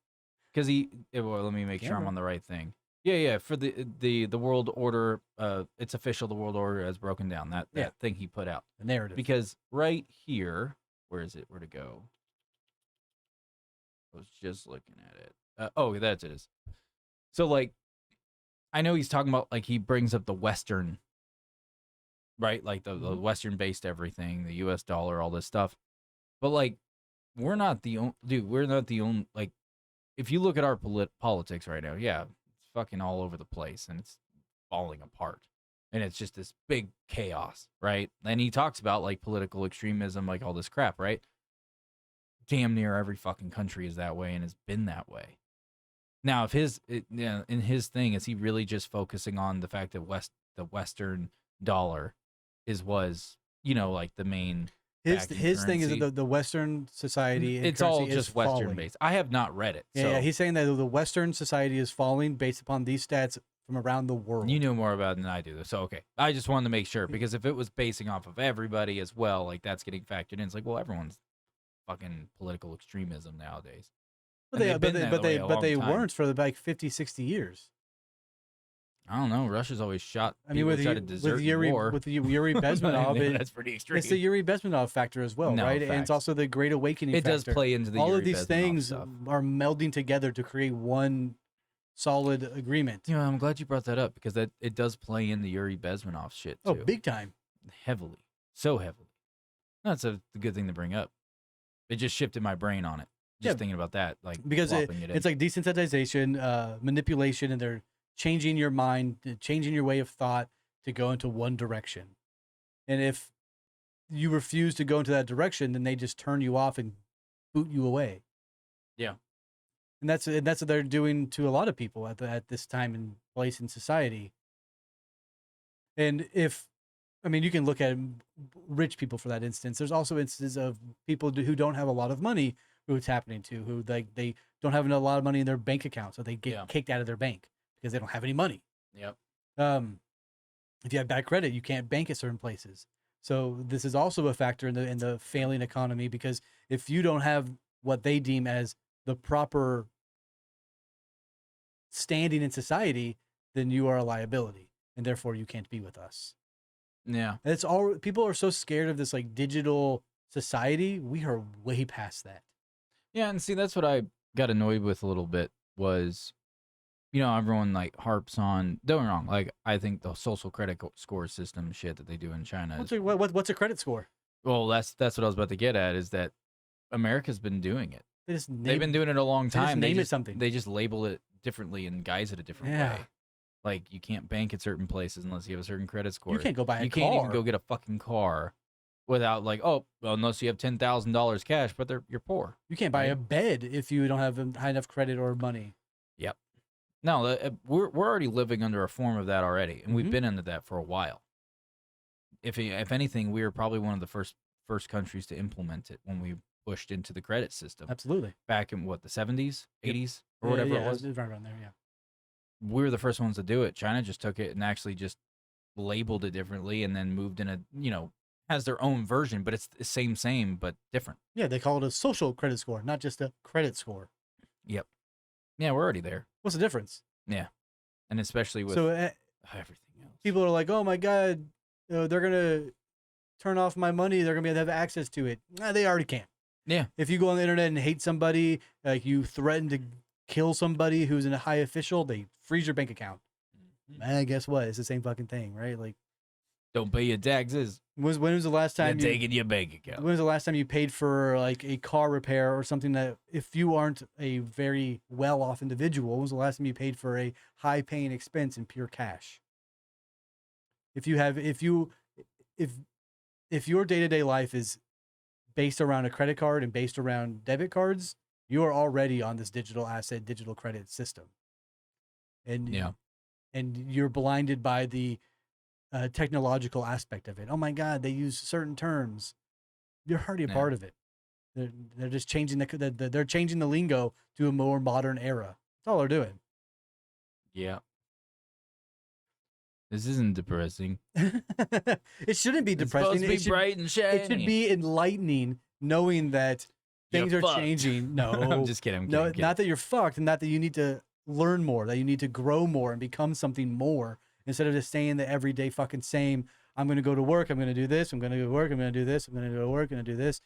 because let me make sure I'm on the right thing. Yeah. For the world order, it's official. The world order has broken down. That thing he put out. The narrative. Because right here, where is it? Where to go? I was just looking at it. That's it is. So like, I know he's talking about, like, he brings up the Western, right? Like the Western-based everything, the U.S. dollar, all this stuff. But like, we're not the only, like, if you look at our politics right now, yeah, it's fucking all over the place and it's falling apart. And it's just this big chaos, right? And he talks about like political extremism, like all this crap, right? Damn near every fucking country is that way and has been that way. Now, in his thing, is he really just focusing on the fact that the Western dollar was like the main his thing is that the Western society it's all just Western based. I have not read it. Yeah, he's saying that the Western society is falling based upon these stats from around the world. You know more about it than I do, so okay. I just wanted to make sure, because if it was basing off of everybody as well, like that's getting factored in. It's like, well, everyone's fucking political extremism nowadays. But they weren't for like 50, 60 years. I don't know. Russia's always shot. I mean, with Yuri Bezmenov, that's pretty extreme. It's the Yuri Bezmenov factor as well, right? Facts. And it's also the Great Awakening. It does play into the all Yuri of these Bezmenov things stuff. are melding together to create one solid agreement. I'm glad you brought that up, because it does play in the Yuri Bezmenov shit too. Oh, big time, heavily, so heavily. That's a good thing to bring up. It just shifted my brain on it. Just thinking about that, like, because it's like desensitization, manipulation, and they're changing your mind, changing your way of thought to go into one direction. And if you refuse to go into that direction, then they just turn you off and boot you away. Yeah, and that's what they're doing to a lot of people at this time and place in society. And you can look at rich people for that instance. There's also instances of people who don't have a lot of money who it's happening to, who they don't have a lot of money in their bank account, so they get kicked out of their bank because they don't have any money. Yep. If you have bad credit, you can't bank at certain places. So this is also a factor in the failing economy, because if you don't have what they deem as the proper standing in society, then you are a liability, and therefore you can't be with us. Yeah. It's all, people are so scared of this like digital society. We are way past that. Yeah, and see, that's what I got annoyed with a little bit, was everyone like harps on. Don't get me wrong. Like I think the social credit score system shit that they do in China. What's a credit score? Well, that's what I was about to get at. Is that America's been doing it. They've been doing it a long time. Name it something. They just label it differently and guise it a different way. Like you can't bank at certain places unless you have a certain credit score. You can't go buy a car. You can't even go get a fucking car without like, oh, well, unless you have $10,000 cash, but you're poor. You can't buy a bed if you don't have high enough credit or money. Yep. No, we're already living under a form of that already, and we've been into that for a while. If anything, we were probably one of the first countries to implement it when we pushed into the credit system. Absolutely. Back in the 70s, 80s, or whatever it was. Right around there, yeah. We were the first ones to do it. China just took it and actually just labeled it differently and then moved in has their own version, but it's the same, but different. Yeah, they call it a social credit score, not just a credit score. Yep. Yeah, we're already there. What's the difference? Yeah. And especially with everything else. People are like, oh my God, they're going to turn off my money. They're going to be able to have access to it. They already can. Yeah. If you go on the internet and hate somebody, like you threaten to kill somebody who's a high official, they freeze your bank account. Guess what? It's the same fucking thing, right? Like, don't pay your taxes. When was the last time you're taking your bank account? When was the last time you paid for like a car repair or something that, if you aren't a very well-off individual, when was the last time you paid for a high-paying expense in pure cash? If your day-to-day life is based around a credit card and based around debit cards, you are already on this digital asset, digital credit system. And you're blinded by the technological aspect of it. Oh my God, they use certain terms. You're already a part of it. They're just changing they're changing the lingo to a more modern era. That's all they're doing. Yeah. This isn't depressing. It shouldn't be depressing. It's supposed to be bright and shiny. It should be enlightening, knowing that things are changing. No, I'm just kidding. Not that you're fucked, and not that you need to learn more, that you need to grow more and become something more instead of just staying the everyday fucking same. I'm going to go to work. I'm going to do this. I'm going to go to work. I'm going to do this. I'm going to go to work. I'm going to do this.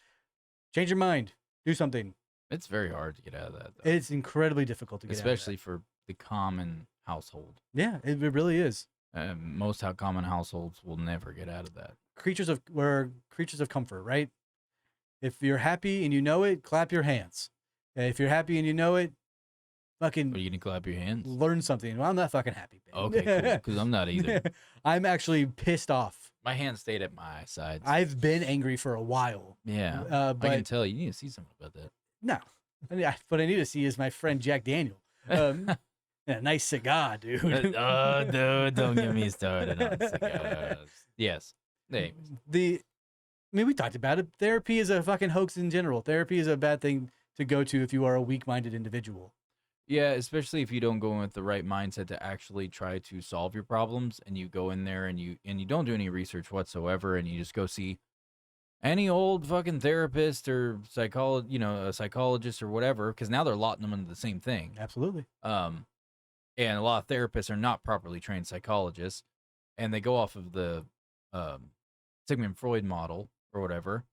Change your mind. Do something. It's very hard to get out of that, though. It's incredibly difficult to get especially out of that. For the common household. Yeah, it really is. Most common households will never get out of that. We're creatures of comfort, right? If you're happy and you know it, clap your hands. If you're happy and you know it, fucking. Are you gonna clap your hands? Learn something. Well, I'm not fucking happy. Babe. Okay, cool. Because I'm not either. I'm actually pissed off. My hands stayed at my sides. I've been angry for a while. Yeah, but I can tell you need to see something about that. No, what I need to see is my friend Jack Daniel. A nice cigar, dude. Oh, dude, don't get me started on cigars. Yes. Anyways. We talked about it. Therapy is a fucking hoax in general. Therapy is a bad thing to go to if you are a weak-minded individual. Yeah, especially if you don't go in with the right mindset to actually try to solve your problems, and you go in there and you don't do any research whatsoever, and you just go see any old fucking therapist or a psychologist or whatever, because now they're lotting them into the same thing. Absolutely. And a lot of therapists are not properly trained psychologists, and they go off of the Sigmund Freud model or whatever,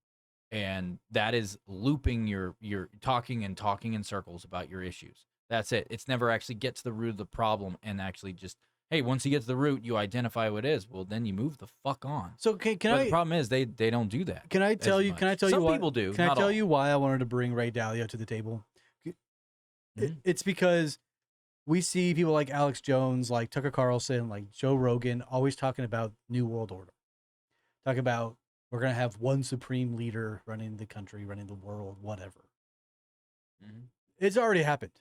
and that is looping your talking in circles about your issues. That's it. It's never actually get to the root of the problem and actually just, hey, once you get to the root, you identify what it is. Well, then you move the fuck on. So the problem is they don't do that. Can I tell you? Some people do. Can I tell you why I wanted to bring Ray Dalio to the table? It's because we see people like Alex Jones, like Tucker Carlson, like Joe Rogan, always talking about New World Order. Talk about we're going to have one supreme leader running the country, running the world, whatever. Mm-hmm. It's already happened.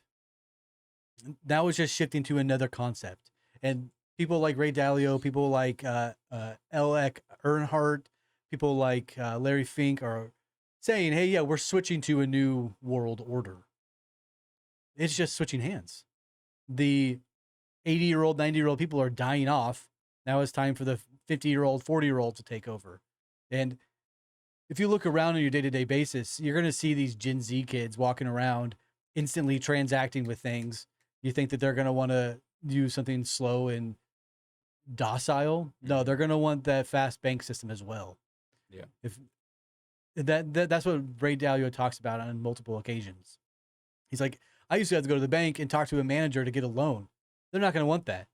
Now it's just shifting to another concept. And people like Ray Dalio, people like Alec Earnhardt, people like Larry Fink are saying, hey, yeah, we're switching to a new world order. It's just switching hands. The 80-year-old, 90-year-old people are dying off. Now it's time for the 50-year-old, 40-year-old to take over. And if you look around on your day-to-day basis, you're going to see these Gen Z kids walking around instantly transacting with things. You think that they're going to want to do something slow and docile? No, they're going to want that fast bank system as well. Yeah. If that's what Ray Dalio talks about on multiple occasions. He's like, I used to have to go to the bank and talk to a manager to get a loan. They're not going to want that.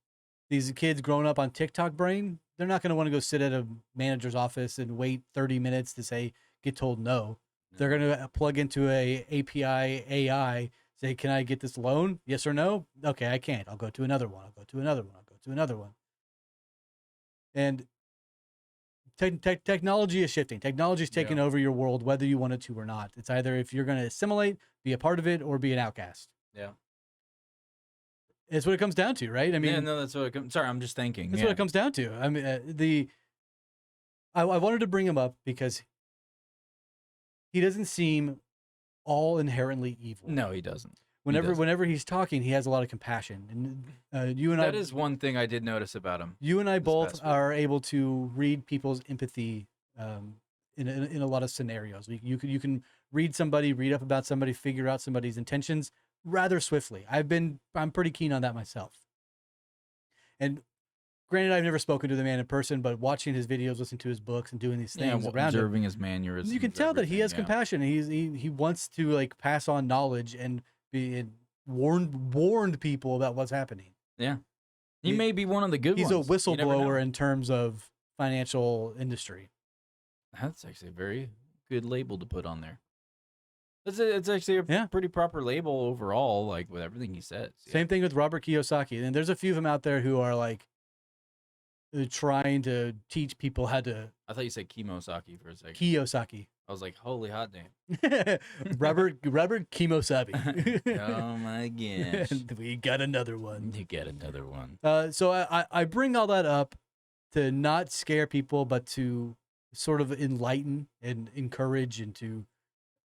These kids growing up on TikTok brain, they're not going to want to go sit at a manager's office and wait 30 minutes to get told no. They're going to plug into a API AI, say, can I get this loan? Yes or no? Okay, I can't. I'll go to another one. I'll go to another one. I'll go to another one. And technology is shifting. Technology is taking over your world, whether you want it to or not. It's either if you're going to assimilate, be a part of it, or be an outcast. Yeah. It's what it comes down to, right? I mean, that's what it comes. Sorry, I'm just thinking. That's what it comes down to. I mean, I wanted to bring him up because he doesn't seem all inherently evil. No, he doesn't. Whenever he's talking, he has a lot of compassion. And that is one thing I did notice about him. You and I both are able to read people's empathy in a lot of scenarios. You can read up about somebody, figure out somebody's intentions rather swiftly. I'm pretty keen on that myself. And granted, I've never spoken to the man in person, but watching his videos, listening to his books, and doing these things around observing his mannerisms, you can tell that he has compassion. He wants to like pass on knowledge and warned people about what's happening. Yeah, he may be one of the good ones. He's a whistleblower in terms of financial industry. That's actually a very good label to put on there. It's actually a pretty proper label overall, like with everything he says. Yeah. Same thing with Robert Kiyosaki. And there's a few of them out there who are like trying to teach people how to. I thought you said Kimosaki for a second. Kiyosaki. I was like, holy hot damn. Robert Kiyosaki. Oh my gosh. We got another one. You get another one. So I bring all that up to not scare people, but to sort of enlighten and encourage and to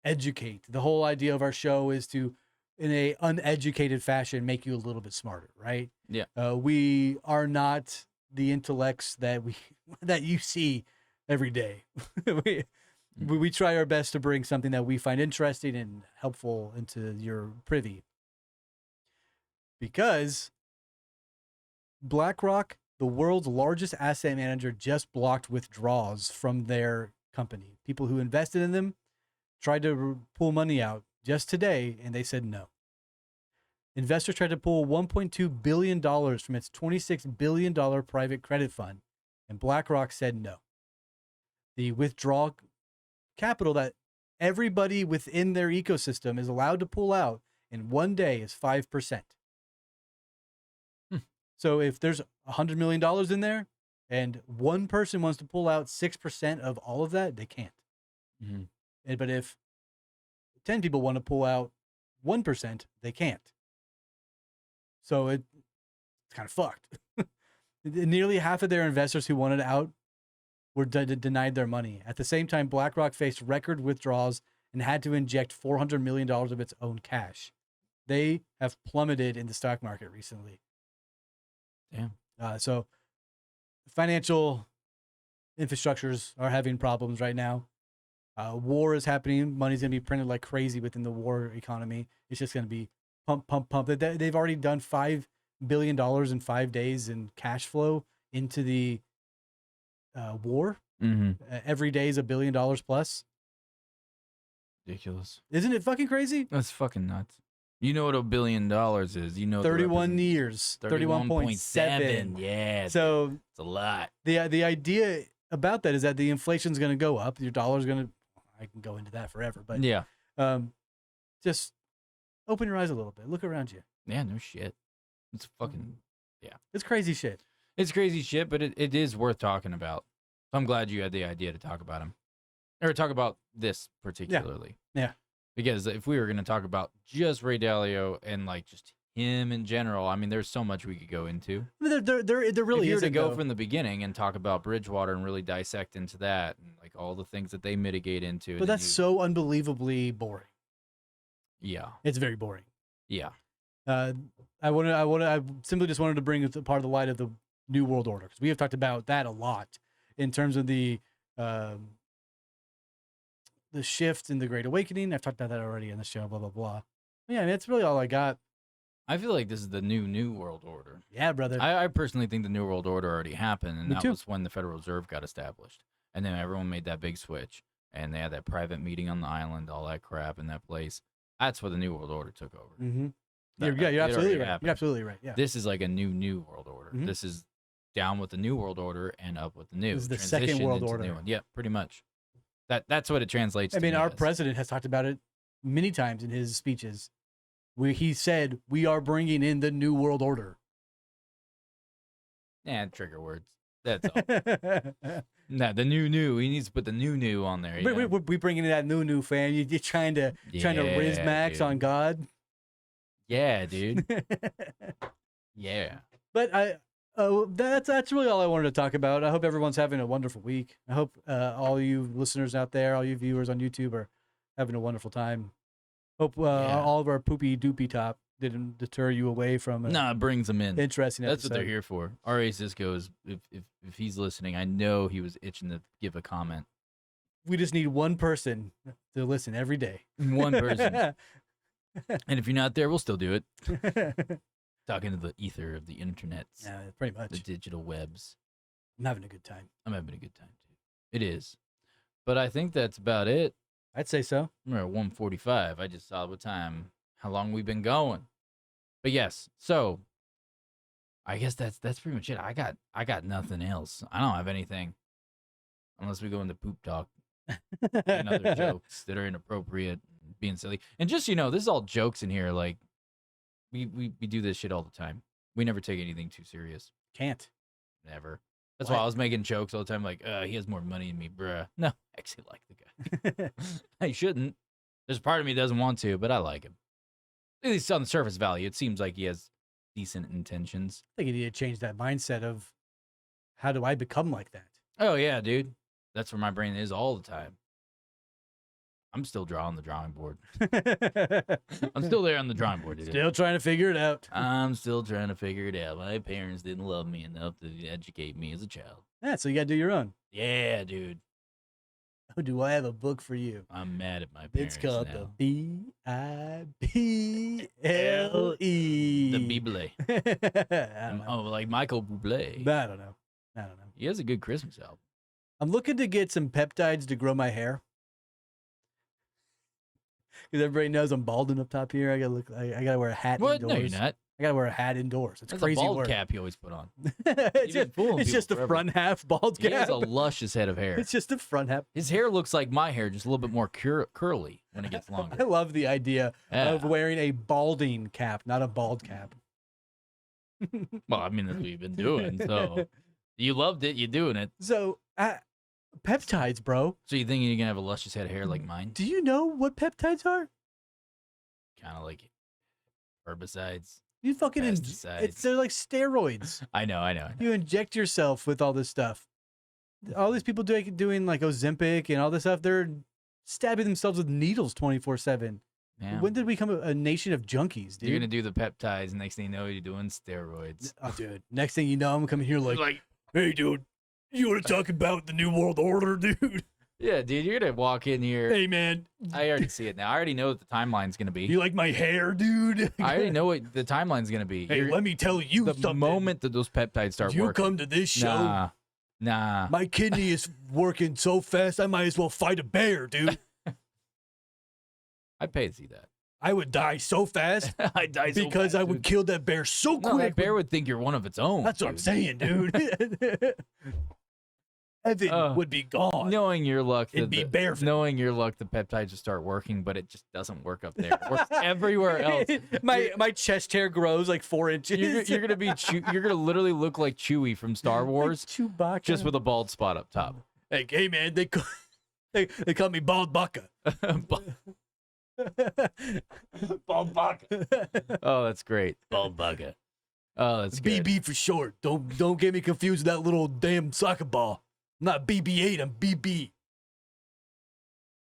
educate. The whole idea of our show is to, in a uneducated fashion, make you a little bit smarter, right? Yeah. We are not the intellects that you see every day. we try our best to bring something that we find interesting and helpful into your privy. Because BlackRock, the world's largest asset manager, just blocked withdrawals from their company. People who invested in them tried to pull money out just today, and they said no. Investors tried to pull $1.2 billion from its $26 billion private credit fund, and BlackRock said no. The withdrawal capital that everybody within their ecosystem is allowed to pull out in one day is 5%. So if there's $100 million in there and one person wants to pull out 6% of all of that, they can't. Mm-hmm. But if 10 people want to pull out 1%, they can't. So it's kind of fucked. Nearly half of their investors who wanted out were denied their money. At the same time, BlackRock faced record withdrawals and had to inject $400 million of its own cash. They have plummeted in the stock market recently. Damn. So financial infrastructures are having problems right now. War is happening. Money's going to be printed like crazy within the war economy. It's just going to be pump, pump, pump. They've already done $5 billion in 5 days in cash flow into the war. Mm-hmm. Every day is $1 billion plus. Ridiculous. Isn't it fucking crazy? That's fucking nuts. You know what $1 billion is. You know 31 years. 31.7. Yeah. So it's a lot. The idea about that is that the inflation's going to go up. Your dollar's going to, I can go into that forever, but yeah. Just open your eyes a little bit. Look around you. Yeah, no shit. It's fucking, yeah. It's crazy shit. It's crazy shit, but it is worth talking about. So I'm glad you had the idea to talk about him. Or talk about this particularly. Yeah. Because if we were going to talk about just Ray Dalio and like just him in general, I mean, there's so much we could go into. There really if you were to go though. from the beginning and talk about Bridgewater and really dissect into that and like all the things that they mitigate into. But that's so unbelievably boring. Yeah. It's very boring. Yeah. I simply just wanted to bring it part of the light of the New World Order, because we have talked about that a lot in terms of the shift in the Great Awakening. I've talked about that already in the show, blah, blah, blah. Yeah, I mean, that's really all I got. I feel like this is the new world order. Yeah, brother. I personally think the New World Order already happened, and Me that too. was when the Federal Reserve got established. And then everyone made that big switch, and they had that private meeting on the island, all that crap in that place. That's where the New World Order took over. Mm-hmm. You're It already absolutely right. happened. You're absolutely right. Yeah. This is like a new world order. Mhm. This is down with the new world order and up with the new. This is the second Transition world into order. New one. Yeah, pretty much. That's what it translates I to. mean, me our as. president has talked about it many times in his speeches, where he said, "We are bringing in the new world order." Trigger words. That's all. No, the new. He needs to put the new on there. we bringing in that new fan. You're trying to riz max dude. on God. Yeah, dude. Yeah. But that's really all I wanted to talk about. I hope everyone's having a wonderful week. I hope all you listeners out there, all you viewers on YouTube, are having a wonderful time. Hope all of our poopy doopy top didn't deter you away from it brings them in. Interesting. That's episode. what they're here for. R.A. Cisco is if he's listening, I know he was itching to give a comment. We just need one person to listen every day. One person. And if you're not there, we'll still do it. Talking to the ether of the internet. Yeah, pretty much. The digital webs. I'm having a good time. I'm having a good time too. It is. But I think that's about it. I'd say so. We're at 1:45. I just saw what time, how long we've been going. But yes, so I guess that's pretty much it. I got nothing else. I don't have anything. Unless we go into poop talk and other jokes that are inappropriate, being silly. And just, this is all jokes in here. Like, we do this shit all the time. We never take anything too serious. Can't. Never. That's why I was making jokes all the time, like, he has more money than me, bruh. No, I actually like the guy. I shouldn't. There's a part of me that doesn't want to, but I like him. At least on the surface value, it seems like he has decent intentions. I think you need to change that mindset of, how do I become like that? Oh, yeah, dude. That's where my brain is all the time. I'm still drawing the drawing board. I'm still there on the drawing board, dude. Still trying to figure it out. I'm still trying to figure it out. My parents didn't love me enough to educate me as a child. Yeah, so you got to do your own. Yeah, dude. Oh, do I have a book for you? I'm mad at my parents. It's called now. the Bible. The Bible. Like Michael Bublé. I don't know. He has a good Christmas album. I'm looking to get some peptides to grow my hair. Because everybody knows I'm balding up top here. I gotta wear a hat What? indoors. No, you're not. I gotta wear a hat indoors. It's That's crazy a bald work. cap you always put on. it's just the front half bald cap. He has a luscious head of hair. It's just the front half. His hair looks like my hair, just a little bit more curly when it gets longer. I love the idea Yeah. of wearing a balding cap, not a bald cap. Well, I mean, that's what you've been doing. So you loved it. You're doing it. So, peptides, bro. So you think you're gonna have a luscious head of hair like mine? Do you know what peptides are? Kind of like herbicides. You fucking Pesticides. they're like steroids. I know. You inject yourself with all this stuff. All these people doing like Ozempic and all this stuff, they're stabbing themselves with needles 24/7. Yeah. When did we become a nation of junkies, dude? You're gonna do the peptides, and next thing you know, you're doing steroids. Oh, dude. Next thing you know, I'm coming here like, hey, dude, you want to talk about the New World Order, dude? Yeah, dude, you're gonna walk in here. Hey, man. I already see it now. I already know what the timeline's gonna be. You like my hair, dude? I already know what the timeline's gonna be. Hey, let me tell you the something. moment that those peptides start you working. come to this show. Nah. My kidney is working so fast, I might as well fight a bear, dude. I'd pay to see that. I would die so fast I'd die so because fast, I would dude. kill that bear so No, quick. that bear would think you're one of its own. That's what I'm saying, dude. Evan would be gone. Knowing your luck, It'd be bear food. knowing your luck, the peptides will start working, but it just doesn't work up there. It works everywhere else. my chest hair grows like 4 inches. You're gonna be you're gonna literally look like Chewie from Star Wars, Chewbacca. just with a bald spot up top. Hey man, they call me Bald Baka. Bald Baka. Oh, that's great. Bald bugger. Oh, that's good. BB for short. Don't get me confused with that little damn soccer ball. I'm not BB-8, I'm BB.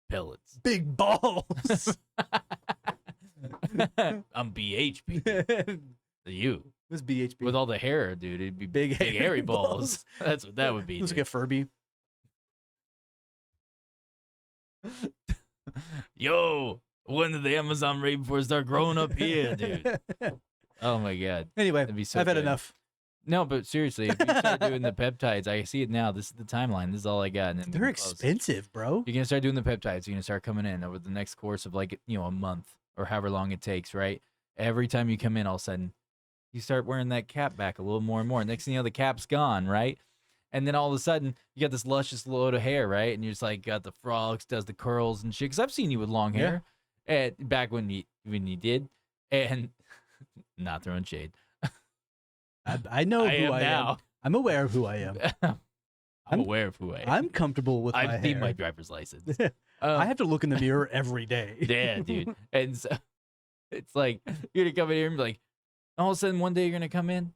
Pellets. Big balls. I'm BHB. You. What's BHB? With all the hair, dude, it'd be Big hairy hairy balls. balls. That's what that would be. Looks dude. like a Furby. Yo, when did the Amazon rainforest start growing up here, dude? Oh my god. Anyway, That'd be so I've had good. enough. No, but seriously, if you start doing the peptides, I see it now. This is the timeline. This is all I got. And then They're we're close. expensive, bro. You're gonna start doing the peptides. You're gonna start coming in over the next course of like a month or however long it takes, right? every time you come in, all of a sudden, you start wearing that cap back a little more and more. Next thing you know, the cap's gone, right? And then all of a sudden, you got this luscious load of hair, right? And you're just like, got the frogs, does the curls and shit. Because I've seen you with long hair, and back when you did, and not throwing shade. I know who I now. am. I'm aware of who I am. I'm aware of who I am. I'm comfortable with my I've seen hair. my driver's license. I have to look in the mirror every day. Yeah, dude. And so it's like you're gonna come in here and be like, all of a sudden one day you're gonna come in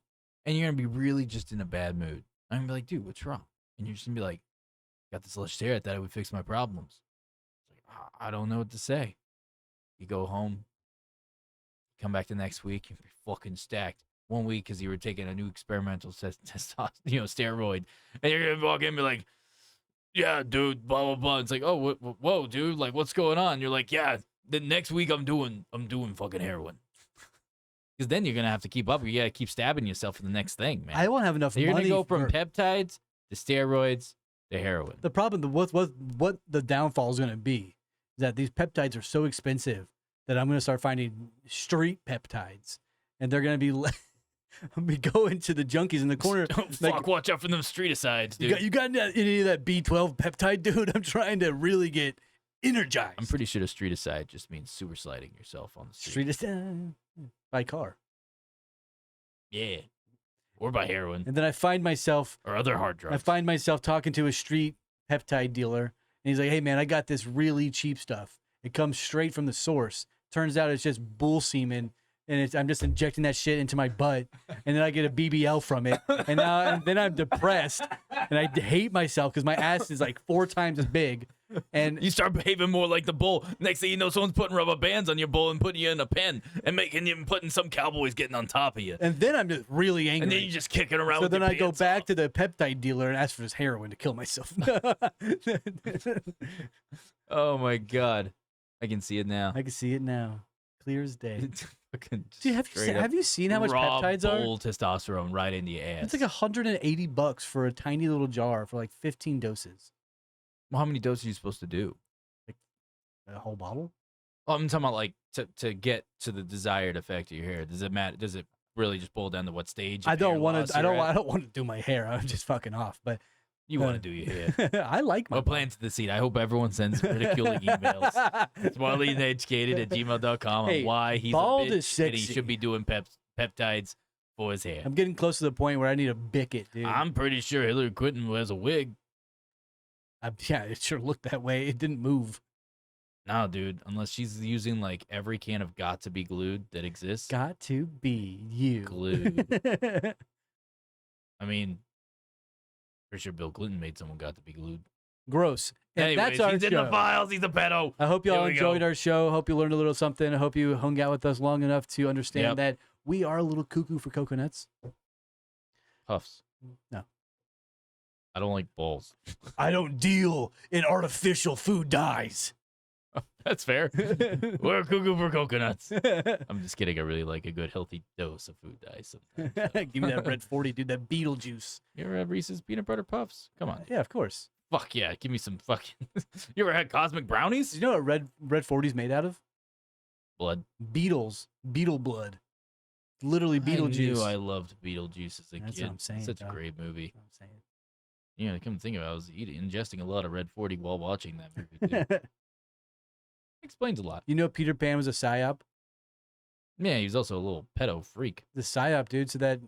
and you're gonna be really just in a bad mood. I'm gonna be like, dude, what's wrong? And you're just gonna be like, got this luscious hair. I thought it would fix my problems. It's like, I don't know what to say. You go home, come back the next week, you're fucking stacked. 1 week because you were taking a new experimental steroid, and you're gonna walk in and be like, yeah, dude, blah blah blah. It's like, oh, whoa, dude, like, what's going on? You're like, yeah, the next week I'm doing fucking heroin. Because then you're gonna have to keep up. You gotta keep stabbing yourself for the next thing, man. I won't have enough So you're money. gonna go from for... peptides to steroids to heroin. The problem, what the downfall is going to be, is that these peptides are so expensive that I'm going to start finding street peptides, and they're going to be. I'm gonna be going to the junkies in the corner. Fuck, watch out for them street-asides, dude. You got any of that B12 peptide, dude? I'm trying to really get energized. I'm pretty sure the street-aside just means super sliding yourself on the street. Street by car. Yeah. Or by heroin. And then I find myself Or other hard drugs. I find myself talking to a street peptide dealer, and he's like, "Hey, man, I got this really cheap stuff. It comes straight from the source. Turns out it's just bull semen, and I'm just injecting that shit into my butt, and then I get a BBL from it, and then I'm depressed, and I hate myself because my ass is like 4 times as big, and you start behaving more like the bull. Next thing you know, someone's putting rubber bands on your bull and putting you in a pen and putting some cowboys getting on top of you. And then I'm just really angry. And then you just kicking around. So with then your I go pants back off. to the peptide dealer and ask for his heroin to kill myself. Oh my god, I can see it now. I can see it now, clear as day. Fucking Dude, straight have you seen how much raw peptides are? bull testosterone right into your ass. It's like $180 for a tiny little jar for like 15 doses. Well, how many doses are you supposed to do? A whole bottle? Oh, I'm talking about like to get to the desired effect of your hair. Does it matter? Does it really just boil down to what stage? I of hair don't want loss to. I you're don't. at? I don't want to do my hair. I'm just fucking off. But You want to do your hair. I like my. Well, plans to the seat. I hope everyone sends ridiculing emails. It's uneducated@gmail.com Hey, on why he's bald a bitch is and he sexy. should be doing peptides for his hair. I'm getting close to the point where I need a Bicket, dude. I'm pretty sure Hillary Clinton wears a wig. Yeah, it sure looked that way. It didn't move. No, dude, unless she's using like every can of Got to Be Glued that exists. Got to be you. Glued. I mean, pretty sure Bill Clinton made someone Got to Be Glued. Gross. And Anyways, that's our he's in show. the files. He's a pedo. I hope y'all Here we enjoyed go. our show. Hope you learned a little something. I hope you hung out with us long enough to understand Yep. that we are a little cuckoo for coconuts. Puffs. No. I don't like balls. I don't deal in artificial food dyes. That's fair. We're cuckoo for coconuts. I'm just kidding. I really like a good healthy dose of food dye sometimes. Give me that red 40, dude. That Beetlejuice. You ever have Reese's peanut butter puffs? Come on. Yeah, of course. Fuck yeah. Give me some fucking. You ever had cosmic brownies? Do you know what red 40 is made out of? Blood. Beetles. Beetle blood. Literally I Beetlejuice. knew I loved Beetlejuice as a That's kid. what I'm saying, Such a dog. great movie. That's what I'm saying. Yeah, come to think of it, I was ingesting a lot of Red 40 while watching that movie. Too. Explains a lot. You know Peter Pan was a psyop? Yeah, he was also a little pedo freak. The psyop, dude, so that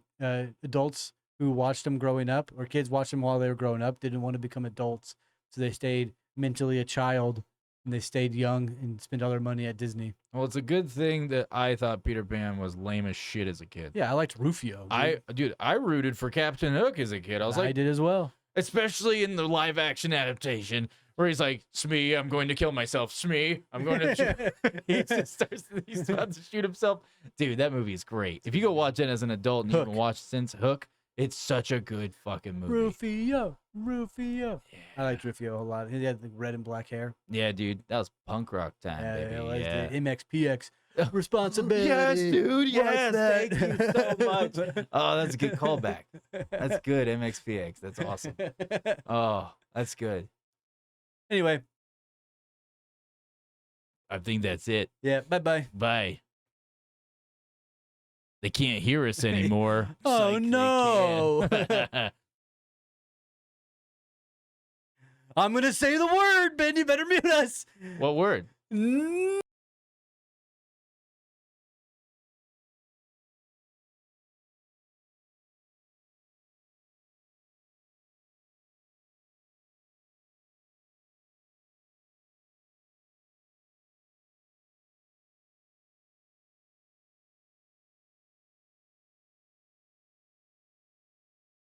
adults who watched him growing up, or kids watched him while they were growing up, didn't want to become adults. So they stayed mentally a child, and they stayed young and spent all their money at Disney. Well, it's a good thing that I thought Peter Pan was lame as shit as a kid. Yeah, I liked Rufio. Dude. I rooted for Captain Hook as a kid. I was I like, did as well. especially in the live action adaptation where he's like, Smee, I'm going to kill myself. Smee, I'm going to he's about to shoot himself. Dude, that movie is great. If you go watch it as an adult and you Hook. haven't watched since Hook, it's such a good fucking movie. Rufio. Yeah. I liked Rufio a lot. He had the red and black hair. Yeah, dude, that was punk rock time, baby. it was Yeah. the MXPX. Responsibility. Yes, dude. What's Yes, that? thank you so much. Oh, that's a good callback. That's good, MXPX. That's awesome. Oh, that's good. Anyway, I think that's it. yeah, bye-bye. Bye. They can't hear us anymore. Oh, Psych, they no. can. I'm going to say the word, Ben. You better mute us. What word?